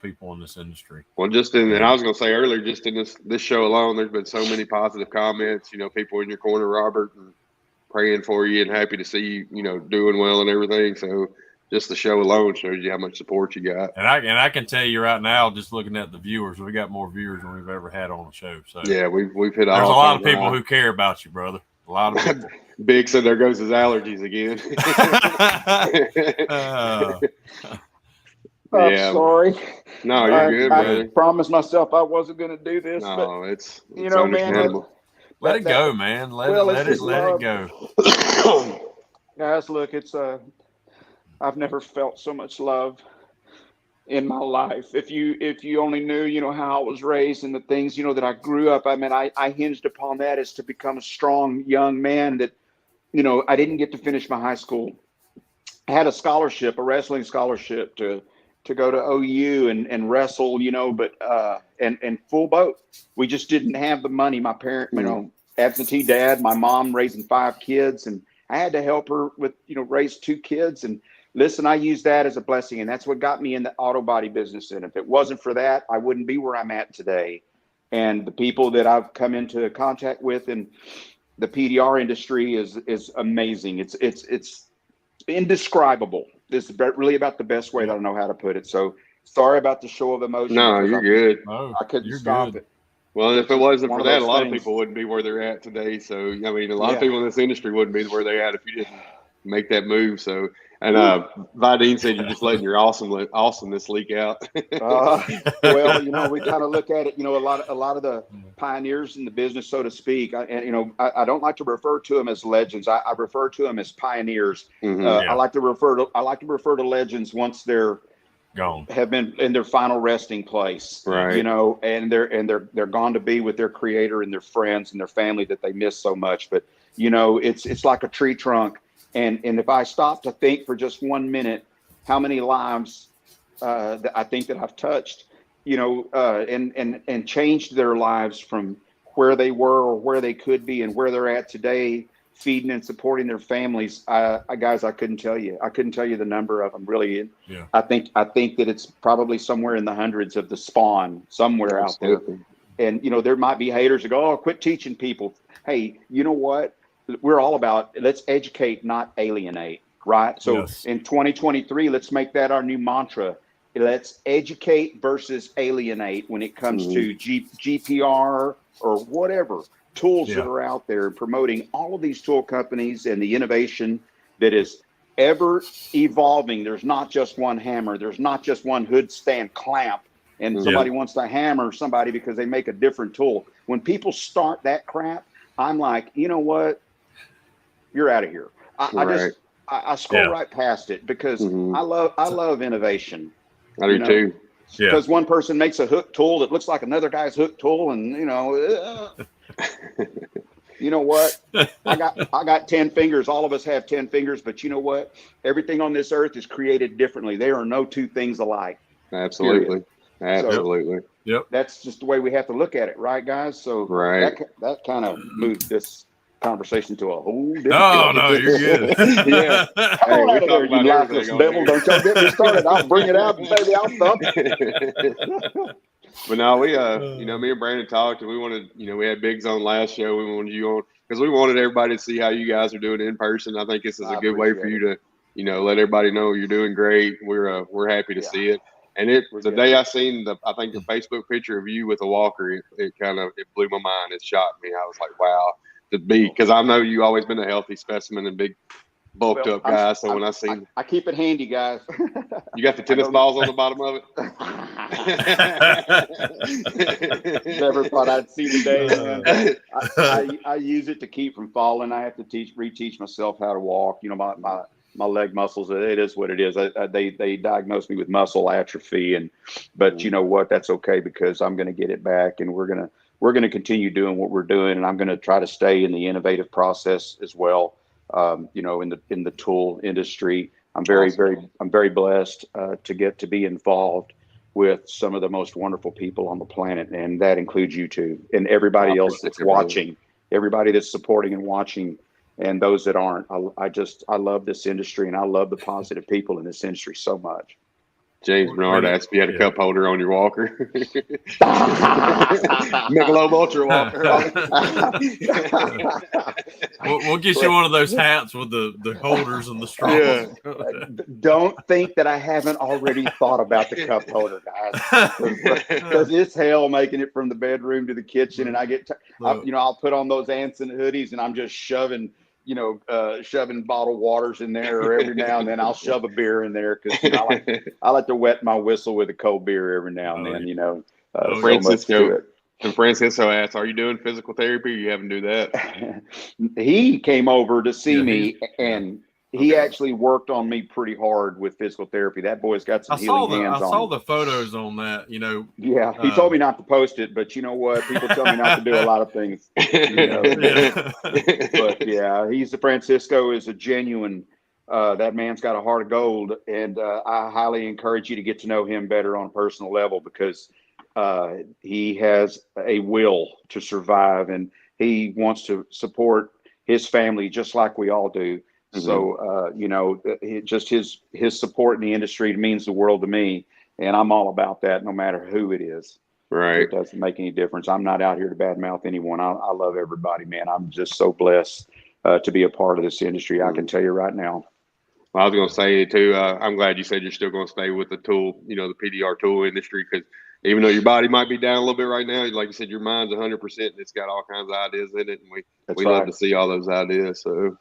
people in this industry.
Well, and I was going to say earlier, just in this show alone, there's been so many positive comments. People in your corner, Robert, and praying for you and happy to see you, doing well and everything. So just the show alone shows you how much support you got.
And I can tell you right now, just looking at the viewers, we got more viewers than we've ever had on the show. So
yeah, we've hit.
There's a lot of people who care about you, brother. A lot of people.
Big said there goes his allergies again.
I'm sorry.
No, you're good, brother.
I promised myself I wasn't going to do this.
No,
but,
it's understandable.
Man. Let it go, man. Let it go.
Guys, look, I've never felt so much love in my life. If you only knew, how I was raised and the things, that I grew up. I mean, I hinged upon that as to become a strong young man that, I didn't get to finish my high school. I had a wrestling scholarship to go to OU and wrestle, but and full boat. We just didn't have the money. My parent, absentee dad, my mom raising 5 kids, and I had to help her with, raise 2 kids. And listen, I use that as a blessing, and that's what got me in the auto body business. And if it wasn't for that, I wouldn't be where I'm at today. And the people that I've come into contact with in the PDR industry is amazing. It's indescribable. This is really about the best way that I know how to put it. So sorry about the show of emotion.
No, you're good.
I couldn't stop it.
Well, if it wasn't for that, a lot of people wouldn't be where they're at today. So, I mean, a lot of people in this industry wouldn't be where they're at if you didn't make that move. So, and Vidine said you're just letting your awesomeness leak out.
Well, we kind of look at it, a lot of the pioneers in the business, so to speak. I don't like to refer to them as legends. I refer to them as pioneers.
Mm-hmm.
I like to refer to legends once they're
gone,
have been in their final resting place,
right?
And they're gone to be with their creator and their friends and their family that they miss so much. But it's like a tree trunk, and if I stop to think for just 1 minute, how many lives that I think that I've touched, and changed their lives from where they were or where they could be and where they're at today, feeding and supporting their families. Guys, I couldn't tell you. I couldn't tell you the number of them, really.
Yeah.
I think that it's probably somewhere in the hundreds of the spawn somewhere out there. And, there might be haters that go, oh, quit teaching people. Hey, you know what? We're all about, let's educate, not alienate, right? So in 2023, let's make that our new mantra. let's educate versus alienate when it comes to GPR or whatever tools that are out there, promoting all of these tool companies and the innovation that is ever evolving. There's not just one hammer. There's not just one hood stand clamp. And somebody wants to hammer somebody because they make a different tool. When people start that crap, I'm like, you know what? You're out of here. I scroll right past it because I love innovation.
I do too.
Because one person makes a hook tool that looks like another guy's hook tool, and you know what? I got 10 fingers. All of us have 10 fingers, but you know what? Everything on this earth is created differently. There are no two things alike.
Absolutely. Absolutely.
So,
that's just the way we have to look at it, right, guys? So that kind of moved this conversation to a whole different
No, you're good.
Come on out of there, you lifeless devil. Don't y'all get me started. I'll bring it out, baby. I'll thump it.
But no, we me and Brandon talked, and we wanted, we had Biggs on last show. We wanted you on because we wanted everybody to see how you guys are doing in person. I think this is a good way for you to, let everybody know you're doing great. We're happy to see it. And the day I seen the Facebook picture of you with a walker, it blew my mind. It shocked me. I was like, wow, because I know you always been a healthy specimen and big bulked up guy. So when I
keep it handy, guys.
You got the tennis balls on the bottom of
it. Never thought I'd see the day. I use it to keep from falling. I have to reteach myself how to walk. My leg muscles. It is what it is. They diagnosed me with muscle atrophy, but you know what? That's okay because I'm going to get it back, and we're gonna continue doing what we're doing, and I'm going to try to stay in the innovative process as well. In the tool industry, I'm very blessed to get to be involved with some of the most wonderful people on the planet, and that includes you two and everybody else that's watching, everybody that's supporting and watching. And those that aren't, I love this industry, and I love the positive people in this industry so much.
James Bernard asked if you had a cup holder on your walker. Michelob Ultra walker.
we'll get you one of those hats with the holders and the straws.
Yeah.
Don't think that I haven't already thought about the cup holder, guys. Because it's hell making it from the bedroom to the kitchen, and I get, I'll put on those Anson hoodies, and I'm just shoving bottled waters in there, or every now and then I'll shove a beer in there because I like to wet my whistle with a cold beer every now and then.
Francisco asked, "Are you doing physical therapy? Or you haven't do that?"
He came over to see me, and he actually worked on me pretty hard with physical therapy. That boy's got some healing hands on him.
I saw the photos on that,
Yeah, he told me not to post it, but you know what? People tell me not to do a lot of things. But yeah, Francisco is a genuine, that man's got a heart of gold, and I highly encourage you to get to know him better on a personal level because he has a will to survive, and he wants to support his family just like we all do. So, just his support in the industry means the world to me, and I'm all about that no matter who it is.
Right.
It doesn't make any difference. I'm not out here to badmouth anyone. I love everybody, man. I'm just so blessed to be a part of this industry. I can tell you right now.
Well, I was going to say too, I'm glad you said you're still going to stay with the tool, the PDR tool industry, because even though your body might be down a little bit right now, like you said, your mind's 100%, and it's got all kinds of ideas in it, and we love to see all those ideas. So.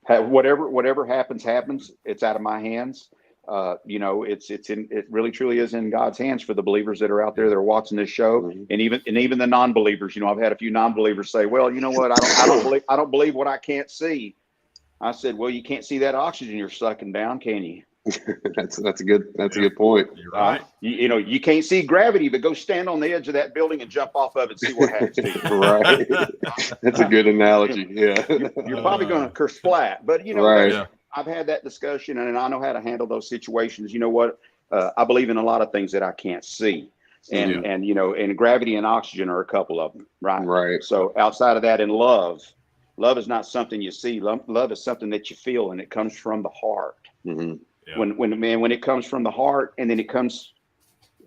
Whatever happens. It's out of my hands. It really truly is in God's hands for the believers that are out there that are watching this show, and even the non-believers. I've had a few non-believers say, "Well, you know what? I don't believe what I can't see." I said, "Well, you can't see that oxygen you're sucking down, can you?"
That's a good point.
You're right.
You can't see gravity, but go stand on the edge of that building and jump off of it and see what happens to you.
Right. That's a good analogy. Yeah.
You're probably going to curse flat, but
right.
I've had that discussion, and I know how to handle those situations. You know what? I believe in a lot of things that I can't see, and gravity and oxygen are a couple of them. Right.
Right.
So outside of that, in love is not something you see. Love is something that you feel, and it comes from the heart.
Mm-hmm.
Yeah.
When it comes from the heart and then it comes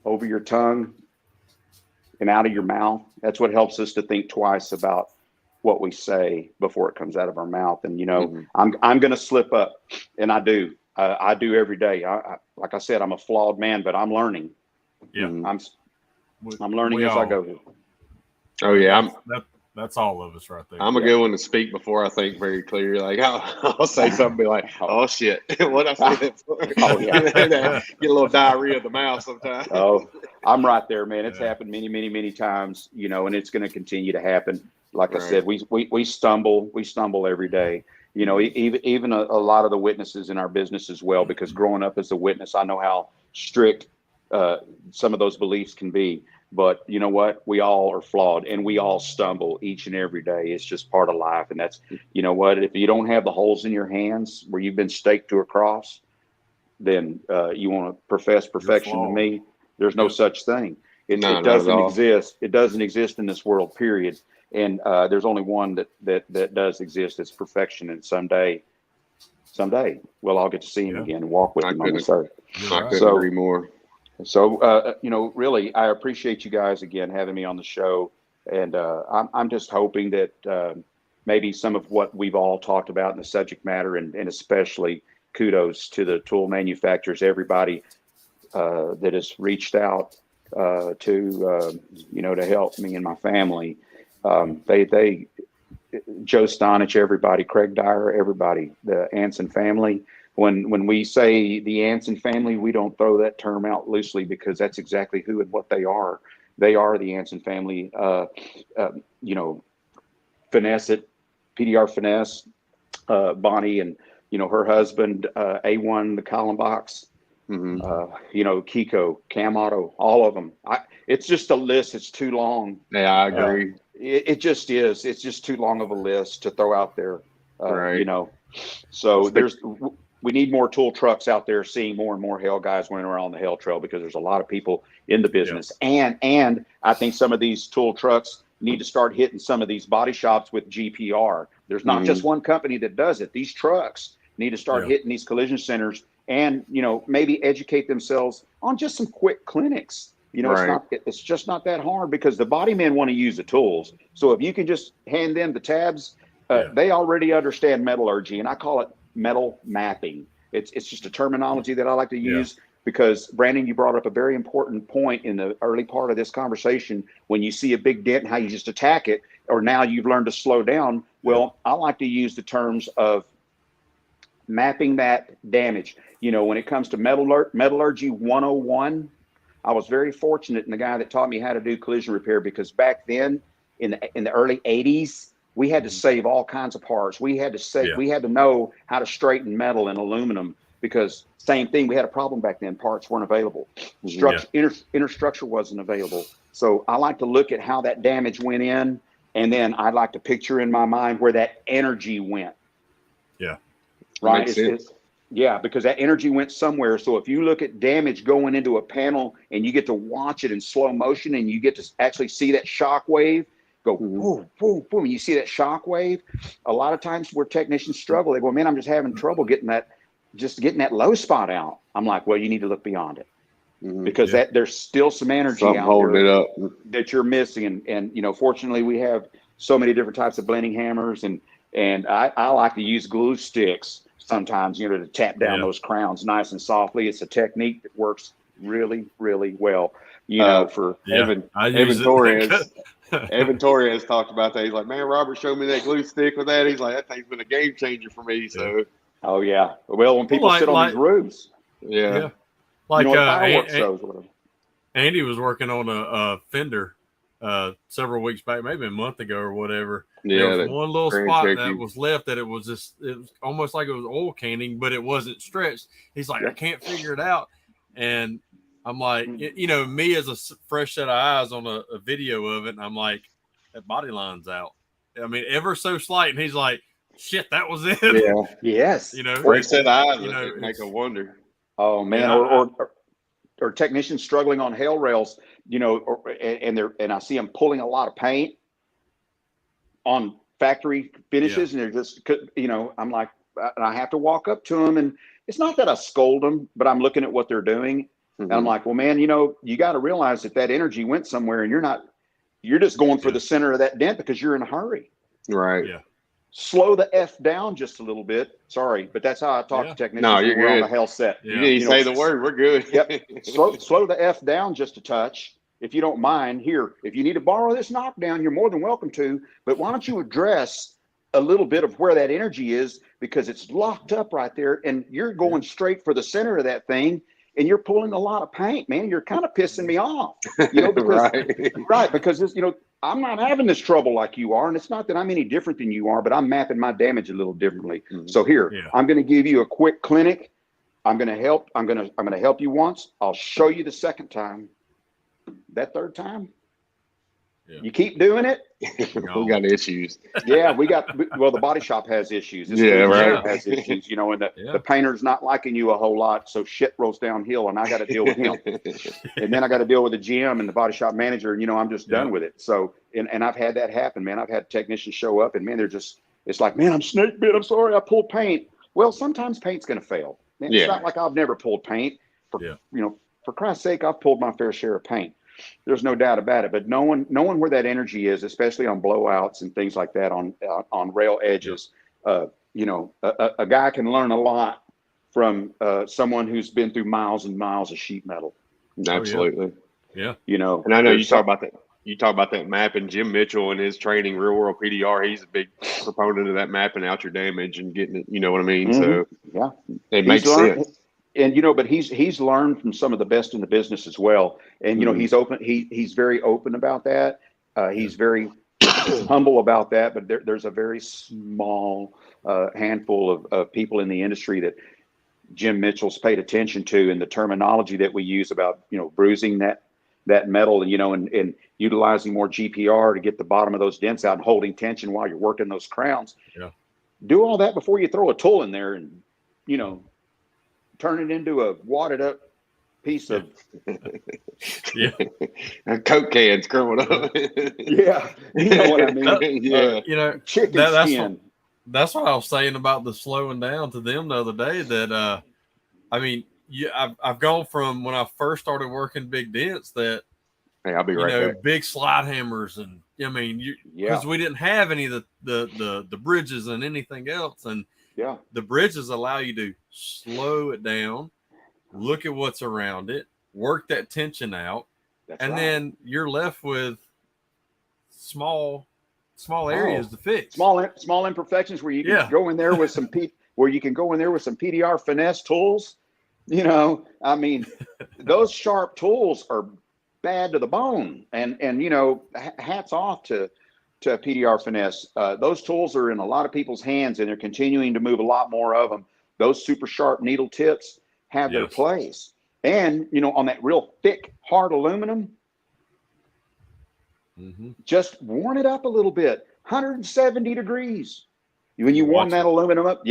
over your tongue and out of your mouth, that's what helps us to think twice about what we say before it comes out of our mouth. And I'm going to slip up, and I do. I do every day. Like I said, I'm a flawed man, but I'm learning.
Yeah.
I'm learning as I go.
Oh yeah,
that's all of us right there.
I'm a good one to speak before I think very clear. Like I'll say something, be like, "Oh shit, what I say that for?"
Oh yeah,
get a little diarrhea of the mouth sometimes.
Oh, I'm right there, man. It's happened many, many, many times, and it's going to continue to happen. Like I said, we stumble every day. Even a lot of the witnesses in our business as well, because growing up as a witness, I know how strict some of those beliefs can be. But you know what? We all are flawed and we all stumble each and every day. It's just part of life. And that's, you know what? If you don't have the holes in your hands where you've been staked to a cross, then you want to profess perfection to me. There's no such thing. It doesn't exist. It doesn't exist in this world, period. And there's only one that does exist. It's perfection. And someday, we'll all get to see him again and walk with him on this earth.
I couldn't agree more.
So, really, I appreciate you guys again having me on the show. And I'm just hoping that maybe some of what we've all talked about in the subject matter, and especially kudos to the tool manufacturers, everybody that has reached out to help me and my family. Joe Stonich, everybody, Craig Dyer, everybody, the Anson family. When we say the Anson family, we don't throw that term out loosely, because that's exactly who and what they are. They are the Anson family. Finesse it, PDR Finesse, Bonnie and her husband, A1, the Columbox, Kiko, Cam Auto, all of them. It's just a list. It's too long.
Yeah, I agree.
It just is. It's just too long of a list to throw out there. So we need more tool trucks out there, seeing more and more Hale guys running around the Hale Trail, because there's a lot of people in the business. Yeah. And I think some of these tool trucks need to start hitting some of these body shops with GPR. There's not just one company that does it. These trucks need to start hitting these collision centers and, maybe educate themselves on just some quick clinics. It's just not that hard, because the body men want to use the tools. So if you can just hand them the tabs, they already understand metallurgy, and I call it metal mapping. It's just a terminology that I like to use, because Brandon, you brought up a very important point in the early part of this conversation. When you see a big dent and how you just attack it, or now you've learned to slow down. Well, I like to use the terms of mapping that damage. When it comes to metallurgy 101, I was very fortunate in the guy that taught me how to do collision repair, because back then in the early 80s, we had to save all kinds of parts. We had to know how to straighten metal and aluminum, because same thing, we had a problem back then. Parts weren't available. Inner structure wasn't available. So I like to look at how that damage went in, and then I'd like to picture in my mind where that energy went. Yeah. Right. Because that energy went somewhere. So if you look at damage going into a panel and you get to watch it in slow motion, and you get to actually see that shock wave go boom, boom, boom. You see that shock wave. A lot of times where technicians struggle, they go, man, I'm just having trouble getting that low spot out. I'm like, well, you need to look beyond it, because there's still some energy out
holding
there
it up
that you're missing. And fortunately, we have so many different types of blending hammers, and I like to use glue sticks sometimes, to tap down those crowns nice and softly. It's a technique that works really, really well.
Evan Torres. Evan Torres talked about that. He's like, man, Robert showed me that glue stick with that. He's like, that thing's been a game changer for me. So,
oh yeah. Well, when people sit on these roofs,
like
fireworks shows with them.
Andy was working on a fender several weeks back, maybe a month ago or whatever.
Yeah,
there was one little spot that was left that it was almost like it was oil canning, but it wasn't stretched. He's like, I can't figure it out. And I'm like, me as a fresh set of eyes on a video of it, and I'm like, that body line's out. I mean, ever so slight. And he's like, shit, that was it.
Yeah. Yes.
Fresh set of eyes, it make a wonder.
Oh man, or technicians struggling on hail rails, and I see them pulling a lot of paint on factory finishes, and they're just, I'm like, and I have to walk up to them, and it's not that I scold them, but I'm looking at what they're doing. And I'm like, well, man, you got to realize that energy went somewhere, and you're just going for the center of that dent because you're in a hurry.
Right.
Yeah.
slow the F down just a little bit. Sorry, but that's how I talk to technicians
No,
when
you're
we're on
good.
the health set.
You didn't say the word. We're good.
Yep. Slow the F down just a touch. If you don't mind, here, if you need to borrow this knockdown, you're more than welcome to. But why don't you address a little bit of where that energy is, because it's locked up right there, and you're going straight for the center of that thing, and you're pulling a lot of paint, man. You're kind of pissing me off, because because this, I'm not having this trouble like you are, and it's not that I'm any different than you are, but I'm mapping my damage a little differently. So here, I'm going to give you a quick clinic. I'm going to help. I'm going to help you once. I'll show you the second time. That third time, you keep doing it.
We got issues.
Yeah, the body shop has issues. This has issues, and the painter's not liking you a whole lot, so shit rolls downhill, and I got to deal with him. And then I got to deal with the GM and the body shop manager, and I'm just done with it. So, and I've had that happen, man. I've had technicians show up, and man, it's like, man, I'm snake bit. I'm sorry, I pulled paint. Well, sometimes paint's going to fail. Man, it's not like I've never pulled paint. For Christ's sake, I've pulled my fair share of paint. There's no doubt about it. But knowing where that energy is, especially on blowouts and things like that, on rail edges, a guy can learn a lot from someone who's been through miles and miles of sheet metal.
Absolutely.
Yeah.
And I know you talk about that. You talk about that mapping. Jim Mitchell in his training, real world PDR, he's a big proponent of that, mapping out your damage and getting it. You know what I mean? So it makes sense.
And but he's learned from some of the best in the business as well. And he's open. He's very open about that. He's very humble about that. But there's a very small handful of people in the industry that Jim Mitchell's paid attention to, and the terminology that we use about bruising that metal, and utilizing more GPR to get the bottom of those dents out and holding tension while you're working those crowns. Yeah. Do all that before you throw a tool in there and turn it into a wadded up piece of
Coke cans growing up.
You know what I mean. Chicken skin.
That's what I was saying about the slowing down to them the other day. That I've gone from when I first started working big dents that
I'll be right back.
Big slide hammers, and because we didn't have any of the bridges and anything else, and the bridges allow you to slow it down, look at what's around it, work that tension out, then you're left with small areas to fix.
Small imperfections where you can go in there with some PDR finesse tools. Those sharp tools are bad to the bone, and hats off to PDR finesse. Those tools are in a lot of people's hands, and they're continuing to move a lot more of them. Those super sharp needle tips have their place. And, on that real thick, hard aluminum, just warm it up a little bit, 170 degrees. When you warm that aluminum up,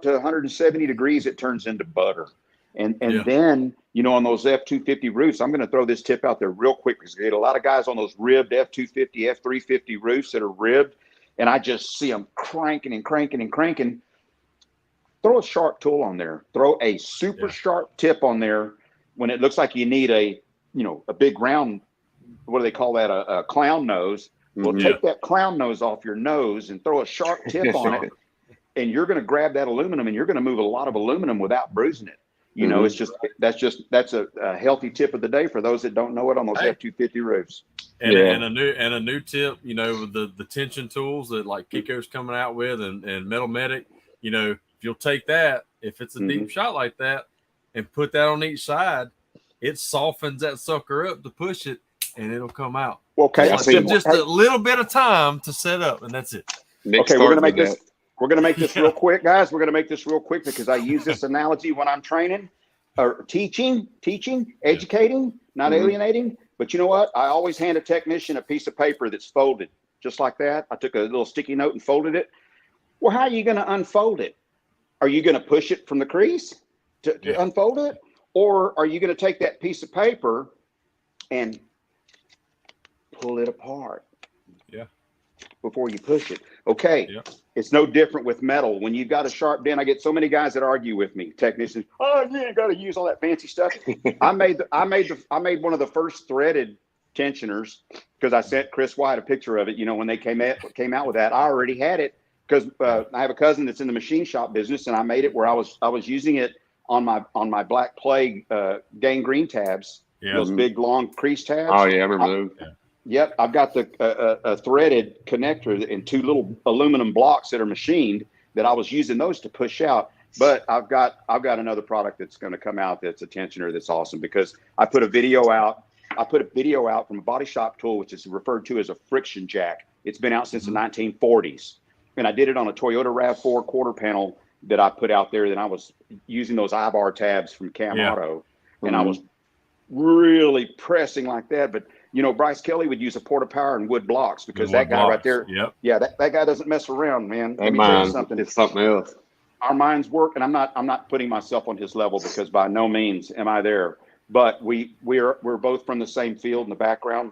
to 170 degrees, it turns into butter. And then, on those F250 roofs, I'm going to throw this tip out there real quick, because I get a lot of guys on those ribbed F250, F350 roofs that are ribbed, and I just see them cranking and cranking and cranking. Throw a sharp tool on there. Throw a super sharp tip on there when it looks like you need a big round, what do they call that, a clown nose. Well, take that clown nose off your nose and throw a sharp tip on it, and you're going to grab that aluminum, and you're going to move a lot of aluminum without bruising it. That's a healthy tip of the day for those that don't know it on those F250 roofs.
And a new tip, with the tension tools that like Kiko's coming out with, and Metal Medic, if you'll take that, if it's a deep shot like that, and put that on each side, it softens that sucker up to push it, and it'll come out.
Okay,
just a little bit of time to set up, and that's it.
We're gonna make this. We're going to make this real quick, guys. We're going to make this real quick because I use this analogy when I'm training or teaching, educating, not alienating. But you know what? I always hand a technician a piece of paper that's folded just like that. I took a little sticky note and folded it. Well, how are you going to unfold it? Are you going to push it from the crease to unfold it? Or are you going to take that piece of paper and pull it apart? Before you push it. Okay. It's no different with metal. When you've got a sharp dent, I get so many guys that argue with me, technicians. Oh, you ain't got to use all that fancy stuff. I made one of the first threaded tensioners because I sent Chris White a picture of it. You know, when they came out with that, I already had it because I have a cousin that's in the machine shop business, and I made it where I was using it on my Black Plague gangrene tabs, those big long crease tabs.
Oh yeah, I remember those.
Yep, I've got a threaded connector and 2 little aluminum blocks that are machined that I was using those to push out. But I've got another product that's going to come out that's a tensioner that's awesome because I put a video out. From a body shop tool, which is referred to as a friction jack. It's been out since the 1940s, and I did it on a Toyota RAV4 quarter panel that I put out there. Then I was using those I-bar tabs from Cam Auto, and I was really pressing like that. But you know, Bryce Kelly would use a Porta Power and wood blocks because that guy right there, that guy doesn't mess around, man. Let me tell you something.
It's something else.
Our minds work, and I'm not putting myself on his level because by no means am I there. But we're both from the same field in the background,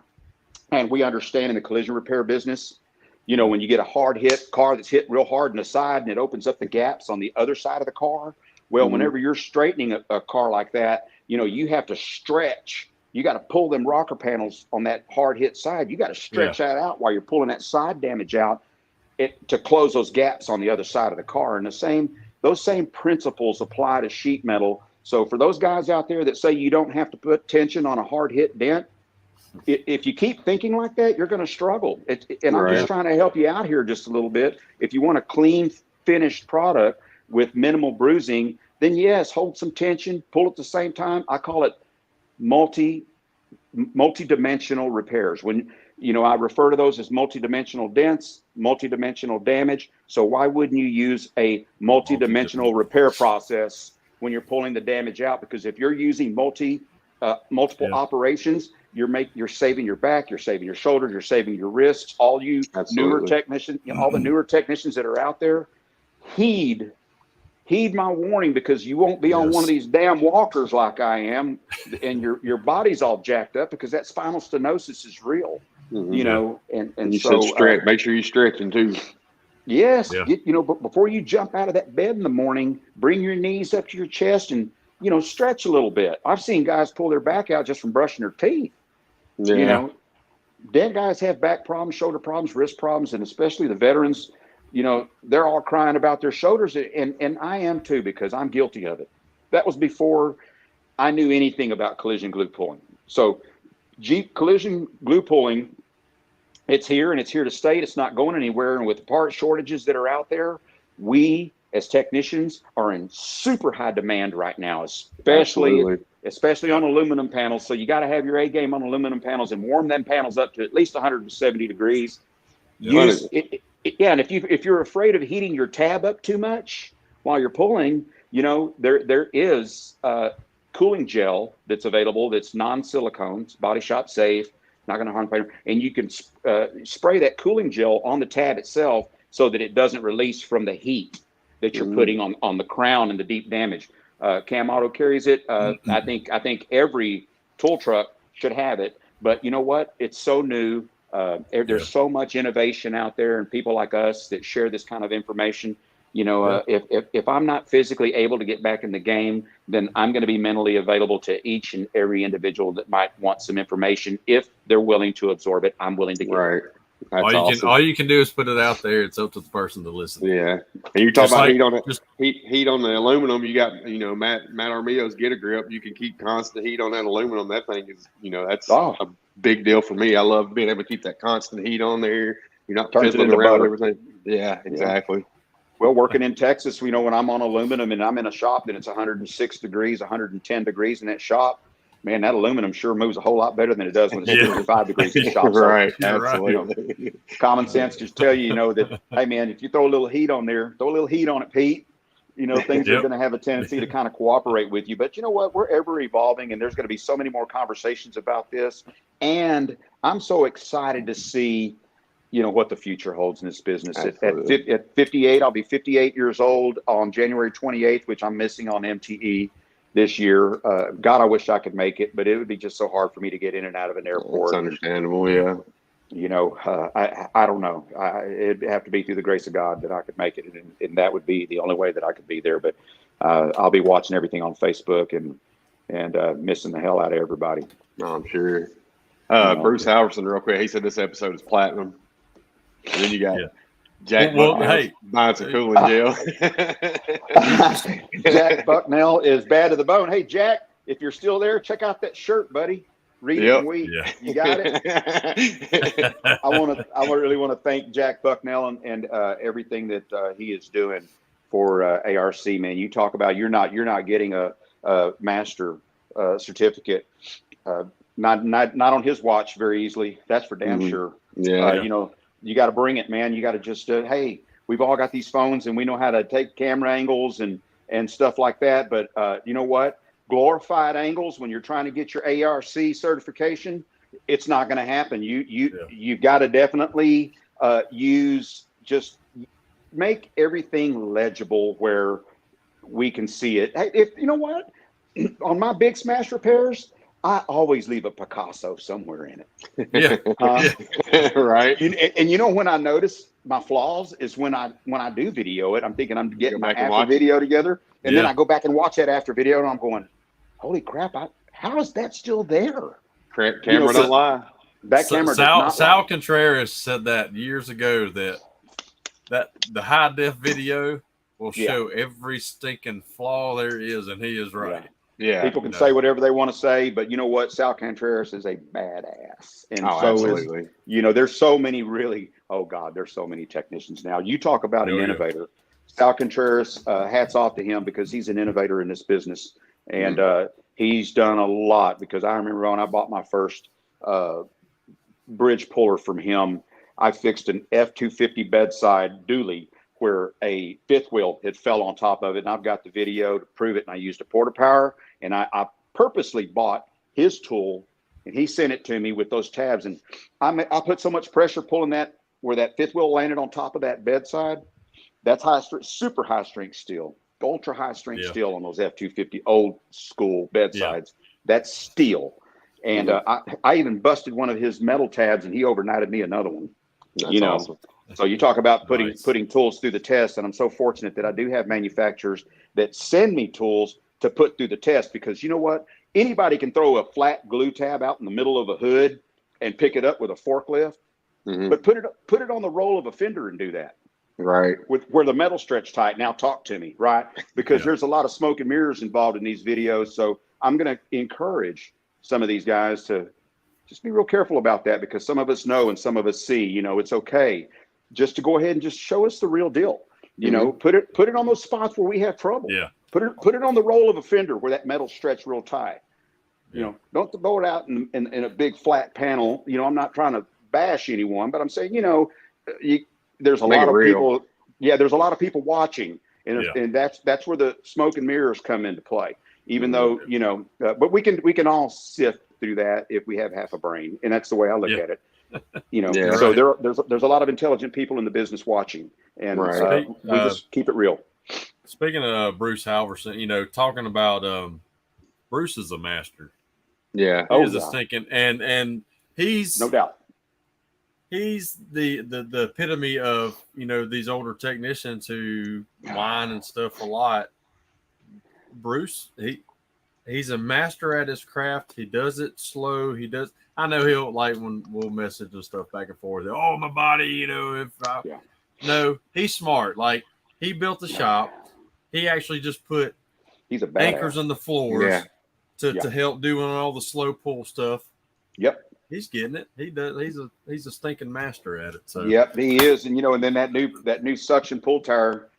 and we understand in the collision repair business, you know, when you get a hard hit car that's hit real hard in the side and it opens up the gaps on the other side of the car. Well, whenever you're straightening a car like that, you know, you have to stretch. You got to pull them rocker panels on that hard hit side. You got to stretch that out while you're pulling that side damage out to close those gaps on the other side of the car. And those same principles apply to sheet metal. So for those guys out there that say you don't have to put tension on a hard hit dent, if you keep thinking like that, you're going to struggle. And I'm just trying to help you out here just a little bit. If you want a clean, finished product with minimal bruising, then yes, hold some tension, pull at the same time. I call it multi-dimensional repairs. When, you know, I refer to those as multi-dimensional dents, multi-dimensional damage. So why wouldn't you use a multi-dimensional repair process when you're pulling the damage out? Because if you're using multiple operations, you're saving your back, you're saving your shoulders, you're saving your wrists. All you newer technicians, all the newer technicians that are out there, heed my warning, because you won't be on one of these damn walkers like I am, and your body's all jacked up because that spinal stenosis is real. You know, and
you
so
said stretch. Make sure you're stretching too.
Yes, you know, but before you jump out of that bed in the morning, bring your knees up to your chest and, you know, stretch a little bit. I've seen guys pull their back out just from brushing their teeth. You know, dead guys have back problems, shoulder problems, wrist problems, and especially the veterans. You know, they're all crying about their shoulders, and I am too, because I'm guilty of it. That was before I knew anything about collision glue pulling. So Jeep collision glue pulling, it's here and it's here to stay. It's not going anywhere. And with the part shortages that are out there, we as technicians are in super high demand right now, especially on aluminum panels. So you got to have your A game on aluminum panels and warm them panels up to at least 170 degrees. And if you're afraid of heating your tab up too much while you're pulling, you know, there is cooling gel that's available that's non-silicone, it's body shop safe, not going to harm the paint, and you can spray that cooling gel on the tab itself so that it doesn't release from the heat that you're putting on the crown and the deep damage. Cam Auto carries it. I think every tool truck should have it. But you know what? It's so new. There's so much innovation out there, and people like us that share this kind of information. You know, if I'm not physically able to get back in the game, then I'm going to be mentally available to each and every individual that might want some information. If they're willing to absorb it, I'm willing to give it.
That's
all you can do is put it out there. It's up to the person to listen.
Yeah, and you're talking about heat on the aluminum. You got, you know, Matt Armio's Get a Grip. You can keep constant heat on that aluminum. That thing is, you know, that's a big deal for me. I love being able to keep that constant heat on there. You're not fiddling around everything. Yeah, exactly.
Well, working in Texas, you know, when I'm on aluminum and I'm in a shop that it's 106 degrees, 110 degrees in that shop, man, that aluminum sure moves a whole lot better than it does when it's 55 degrees in the shop.
Right.
So,
Absolutely.
You know, common sense just tell you, you know, that, hey, man, if you throw a little heat on there, throw a little heat on it, Pete, you know, things are going to have a tendency to kind of cooperate with you. But you know what? We're ever evolving, and there's going to be so many more conversations about this. And I'm so excited to see, you know, what the future holds in this business. At 58, I'll be 58 years old on January 28th, which I'm missing on MTE this year. God, I wish I could make it, but it would be just so hard for me to get in and out of an airport.
It's understandable, yeah.
You know, I don't know. It'd have to be through the grace of God that I could make it, and that would be the only way that I could be there. But I'll be watching everything on Facebook and missing the hell out of everybody.
No, I'm sure. Bruce Halverson, real quick. He said this episode is platinum. And then you got Jack Bucknell buying some cooling gel.
Jack Bucknell is bad to the bone. Hey, Jack, if you're still there, check out that shirt, buddy. Read it and weep. Yeah. You got it. I really want to thank Jack Bucknell and everything that he is doing for ARC. Man, you talk about you're not getting a master certificate. Not on his watch very easily. That's for damn sure.
Yeah.
You got to bring it, man. You got to just, hey, we've all got these phones and we know how to take camera angles and stuff like that. But you know what? Glorified angles when you're trying to get your ARC certification, it's not going to happen. You've got to definitely just make everything legible where we can see it. Hey, if you know what, on my big smash repairs, I always leave a Picasso somewhere in it.
Right.
And you know when I notice my flaws is when I do video it. I'm thinking I'm getting my after video together, and then I go back and watch that after video, and I'm going, "Holy crap! How is that still there?"
Camera don't lie.
That camera does not
Sal
lie.
Contreras said that years ago that the high def video will show every stinking flaw there is, and he is right.
Yeah,
people can say whatever they want to say, but you know what? Sal Contreras is a badass, and
absolutely.
There's so many there's so many technicians now. You talk about an innovator, Sal Contreras. Hats off to him because he's an innovator in this business, and he's done a lot. Because I remember when I bought my first bridge puller from him, I fixed an F-250 bedside dually where a fifth wheel had fell on top of it, and I've got the video to prove it. And I used a porta power. And I purposely bought his tool, and he sent it to me with those tabs. And I put so much pressure pulling that where that fifth wheel landed on top of that bedside. That's super high strength steel, ultra high strength steel on those F-250 old school bedsides. That's steel. And I even busted one of his metal tabs, and he overnighted me another one.
That's awesome.
So you talk about putting tools through the test, and I'm so fortunate that I do have manufacturers that send me tools to put through the test, because you know what? Anybody can throw a flat glue tab out in the middle of a hood and pick it up with a forklift, but put it on the roll of a fender and do that.
Right.
With where the metal stretch tight. Now talk to me, right? Because there's a lot of smoke and mirrors involved in these videos. So I'm going to encourage some of these guys to just be real careful about that, because some of us know and some of us see, it's okay just to go ahead and just show us the real deal. Put it on those spots where we have trouble.
Yeah.
Put it on the roll of a fender where that metal stretch real tight. Don't throw it out in a big flat panel. I'm not trying to bash anyone, but I'm saying, there's a lot of people. Yeah, there's a lot of people watching, and that's where the smoke and mirrors come into play. Even though but we can all sift through that if we have half a brain, and that's the way I look at it. So there's a lot of intelligent people in the business watching, and we just keep it real.
Speaking of Bruce Halverson, talking about Bruce is a master.
Yeah,
he's a stinking, and he's
no doubt.
He's the epitome of these older technicians who whine and stuff a lot. Bruce, he's a master at his craft. He does it slow. I know he'll when we'll message and stuff back and forth. Oh, my body, No, he's smart. Like, he built the shop. He actually just put anchors in the floors to help doing all the slow pull stuff.
Yep.
He's getting it. He does. He's a stinking master at it. So
yep, he is. And and then that new suction pull tire.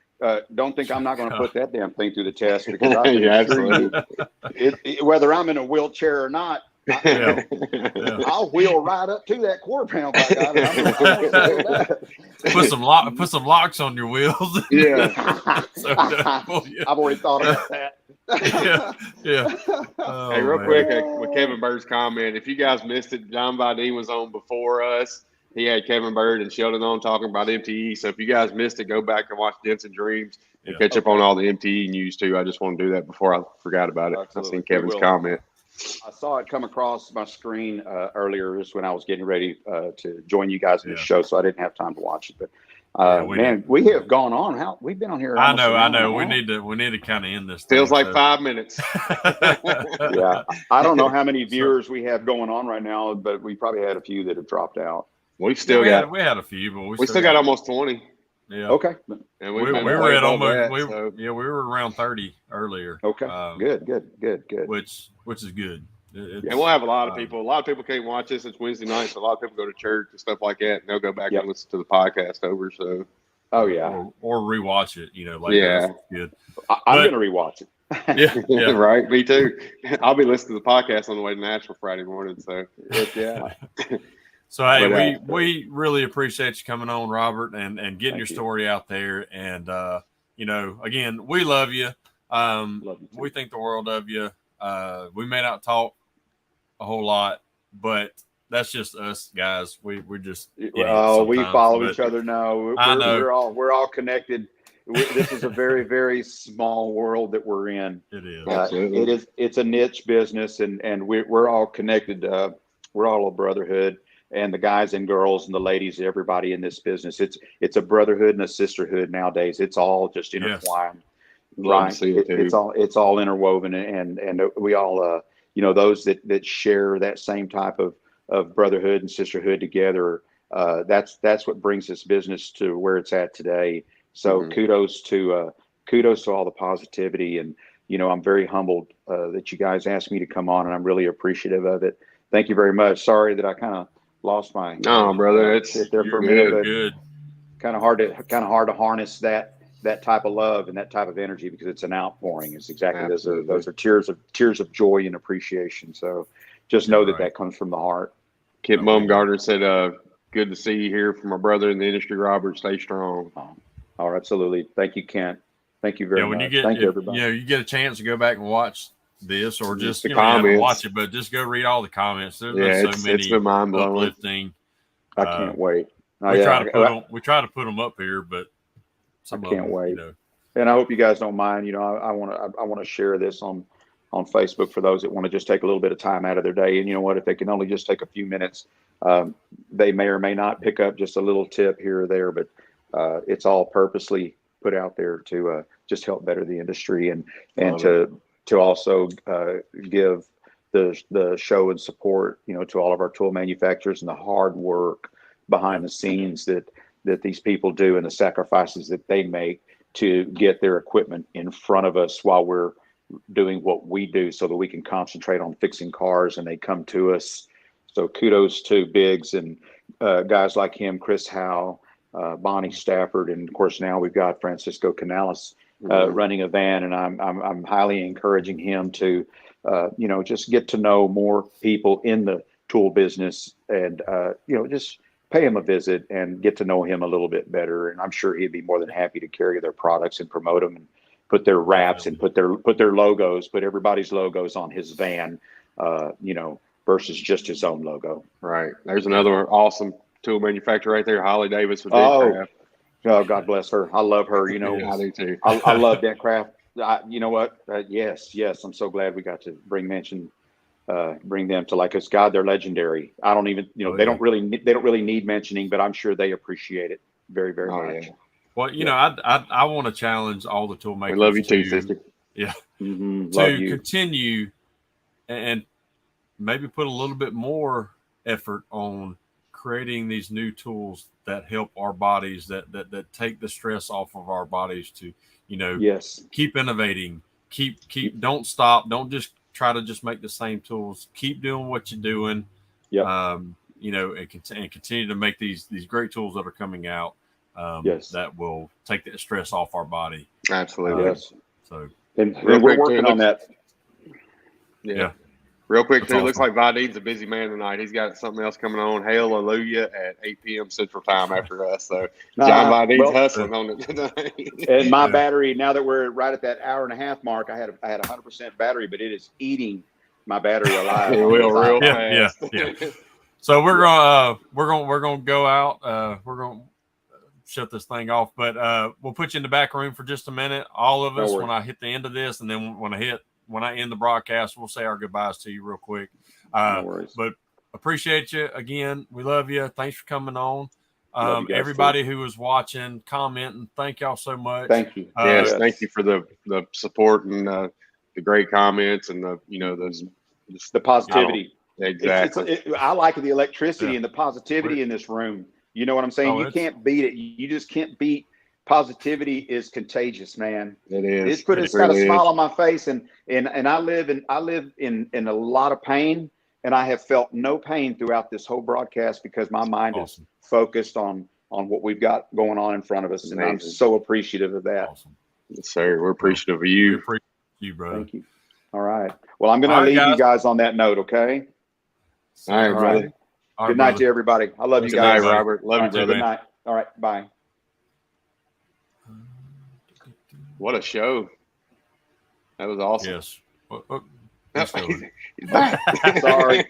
Don't think I'm not going to put that damn thing through the test, because I can whether I'm in a wheelchair or not, I'll wheel right up to that quarter pound.
Put some locks on your wheels.
I've already thought about that.
Oh,
hey, real quick, with Kevin Bird's comment, if you guys missed it, John Vidine was on before us. He had Kevin Bird and Sheldon on talking about MTE. So if you guys missed it, go back and watch Dents and Dreams and catch up on all the MTE news too. I just want to do that before I forgot about it. I've seen Kevin's comment.
I saw it come across my screen earlier, just when I was getting ready to join you guys in the show, so I didn't have time to watch it. But Man, we have gone on. How we've been on here.
I know. We need to kind of end this.
Feels like 5 minutes.
Yeah, I don't know how many viewers we have going on right now, but we probably had a few that have dropped out.
We've still
we had a few, but
we still got almost 20.
Yeah.
Okay.
And
we were at almost we were around 30 earlier.
Okay. Good.
Which is good.
And we'll have a lot of people. A lot of people can't watch this. It's Wednesday night, so a lot of people go to church and stuff like that, and they'll go back and listen to the podcast over. So,
or rewatch it. That's good.
I'm going to rewatch
it. Yeah,
right. Me too. I'll be listening to the podcast on the way to Nashville Friday morning. So, yeah.
So hey, we really appreciate you coming on, Robert, and getting your story out there. And again, we love you. We think the world of you. We may not talk a whole lot, but that's just us guys. We're just
we follow each other now. We're all connected. This is a very, very small world that we're in.
It is.
It's a niche business, and we're all connected. We're all a brotherhood, and the guys and girls and the ladies, everybody in this business. It's a brotherhood and a sisterhood nowadays. It's all just intertwined.
Yes.
Right. It's all interwoven, and we all those that share that same type of brotherhood and sisterhood together. That's what brings this business to where it's at today. So kudos to all the positivity, and I'm very humbled that you guys asked me to come on, and I'm really appreciative of it. Thank you very much. Sorry that I kind of lost my.
No, brother, it's
there for a minute. Good. Kind of hard to harness that type of love and that type of energy, because it's an outpouring. It's exactly those are tears of joy and appreciation. So just know that comes from the heart.
Kip Baumgartner said, good to see you here from my brother in the industry, Robert. Stay strong.
Oh, absolutely. Thank you, Kent. Thank you very much. Thank you, everybody.
You get a chance to go back and watch this, or just
watch
it, but just go read all the comments. There's so many.
It's been mind-blowing.
Uplifting.
I can't wait.
We try to put them up here, but
I can't wait. And I hope you guys don't mind. I want to share this on Facebook for those that want to just take a little bit of time out of their day. And you know what? If they can only just take a few minutes, they may or may not pick up just a little tip here or there. But it's all purposely put out there to just help better the industry and to also give the show and support, to all of our tool manufacturers and the hard work behind the scenes that these people do, and the sacrifices that they make to get their equipment in front of us while we're doing what we do, so that we can concentrate on fixing cars and they come to us. So kudos to Biggs and guys like him, Chris Howe, Bonnie Stafford, and of course now we've got Francisco Canales running a van, and I'm highly encouraging him to just get to know more people in the tool business, and just pay him a visit and get to know him a little bit better. And I'm sure he'd be more than happy to carry their products and promote them and put their wraps and put their logos, put everybody's logos on his van, versus just his own logo.
Right. There's another awesome tool manufacturer right there, Holly Davis with Deadcraft.
Oh, God bless her. I love her.
I do too.
I love Deadcraft. You know what? Yes. I'm so glad we got to bring them to like us. God, they're legendary. I don't even, they don't really need mentioning, but I'm sure they appreciate it very, very much.
Yeah. Well, I want to challenge all the tool makers.
We love you too, sister.
Yeah.
Mm-hmm.
To continue and maybe put a little bit more effort on creating these new tools that help our bodies, that take the stress off of our bodies, to, keep innovating, keep, don't stop. Don't just try to just make the same tools. Keep doing what you're doing.
Yeah.
And continue to make these great tools that are coming out. That will take the stress off our body.
Absolutely.
Yes.
So,
and we're working on that.
Yeah. Real quick, too. Awesome. Looks like Vadine's a busy man tonight. He's got something else coming on. Hallelujah at 8 p.m. Central Time after us. So John Vadine's hustling on it tonight.
And my battery, now that we're right at that hour and a half mark, I had 100% battery, but it is eating my battery alive.
It will real fast.
Yeah. So we're gonna go out. We're gonna shut this thing off, but we'll put you in the back room for just a minute. All of us, when I hit the end of this, and then when I end the broadcast, we'll say our goodbyes to you real quick.
No worries.
But appreciate you again. We love you. Thanks for coming on.
Love you guys,
Everybody who was watching, commenting, thank y'all so much.
Thank you.
Yes, thank you for the support and the great comments and
the positivity.
Exactly.
I like the electricity and the positivity in this room. You know what I'm saying? You can't beat it. You just can't beat positivity. Is contagious, man.
It is.
It's got a smile on my face, and I live in a lot of pain, and I have felt no pain throughout this whole broadcast because my mind is focused on what we've got going on in front of us, and I'm so appreciative of that.
Awesome.
Yes, sir. We're appreciative of you.
We appreciate you, bro.
Thank you. All right. Well, I'm going to leave you guys on that note, okay?
All right, brother.
Good night to everybody. I love you guys.
Good night, Robert. Love you, brother.
Good night. All right. Bye.
What a show. That was awesome.
Yes.
Sorry.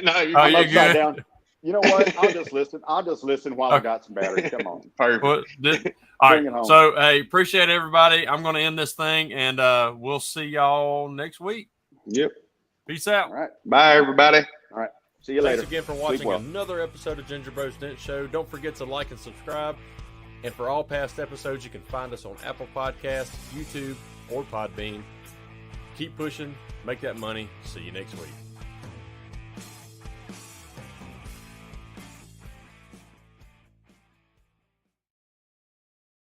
No,
I'm upside down. You know what? I'll just listen while I got some battery. Come on.
Perfect.
All right. So, hey, appreciate everybody. I'm going to end this thing, and we'll see y'all next week.
Yep.
Peace out.
All right.
Bye, everybody.
All right. See you later.
Thanks again for watching another episode of Ginger Bros Dent Show. Don't forget to like and subscribe. And for all past episodes, you can find us on Apple Podcasts, YouTube, or Podbean. Keep pushing. Make that money. See you next week.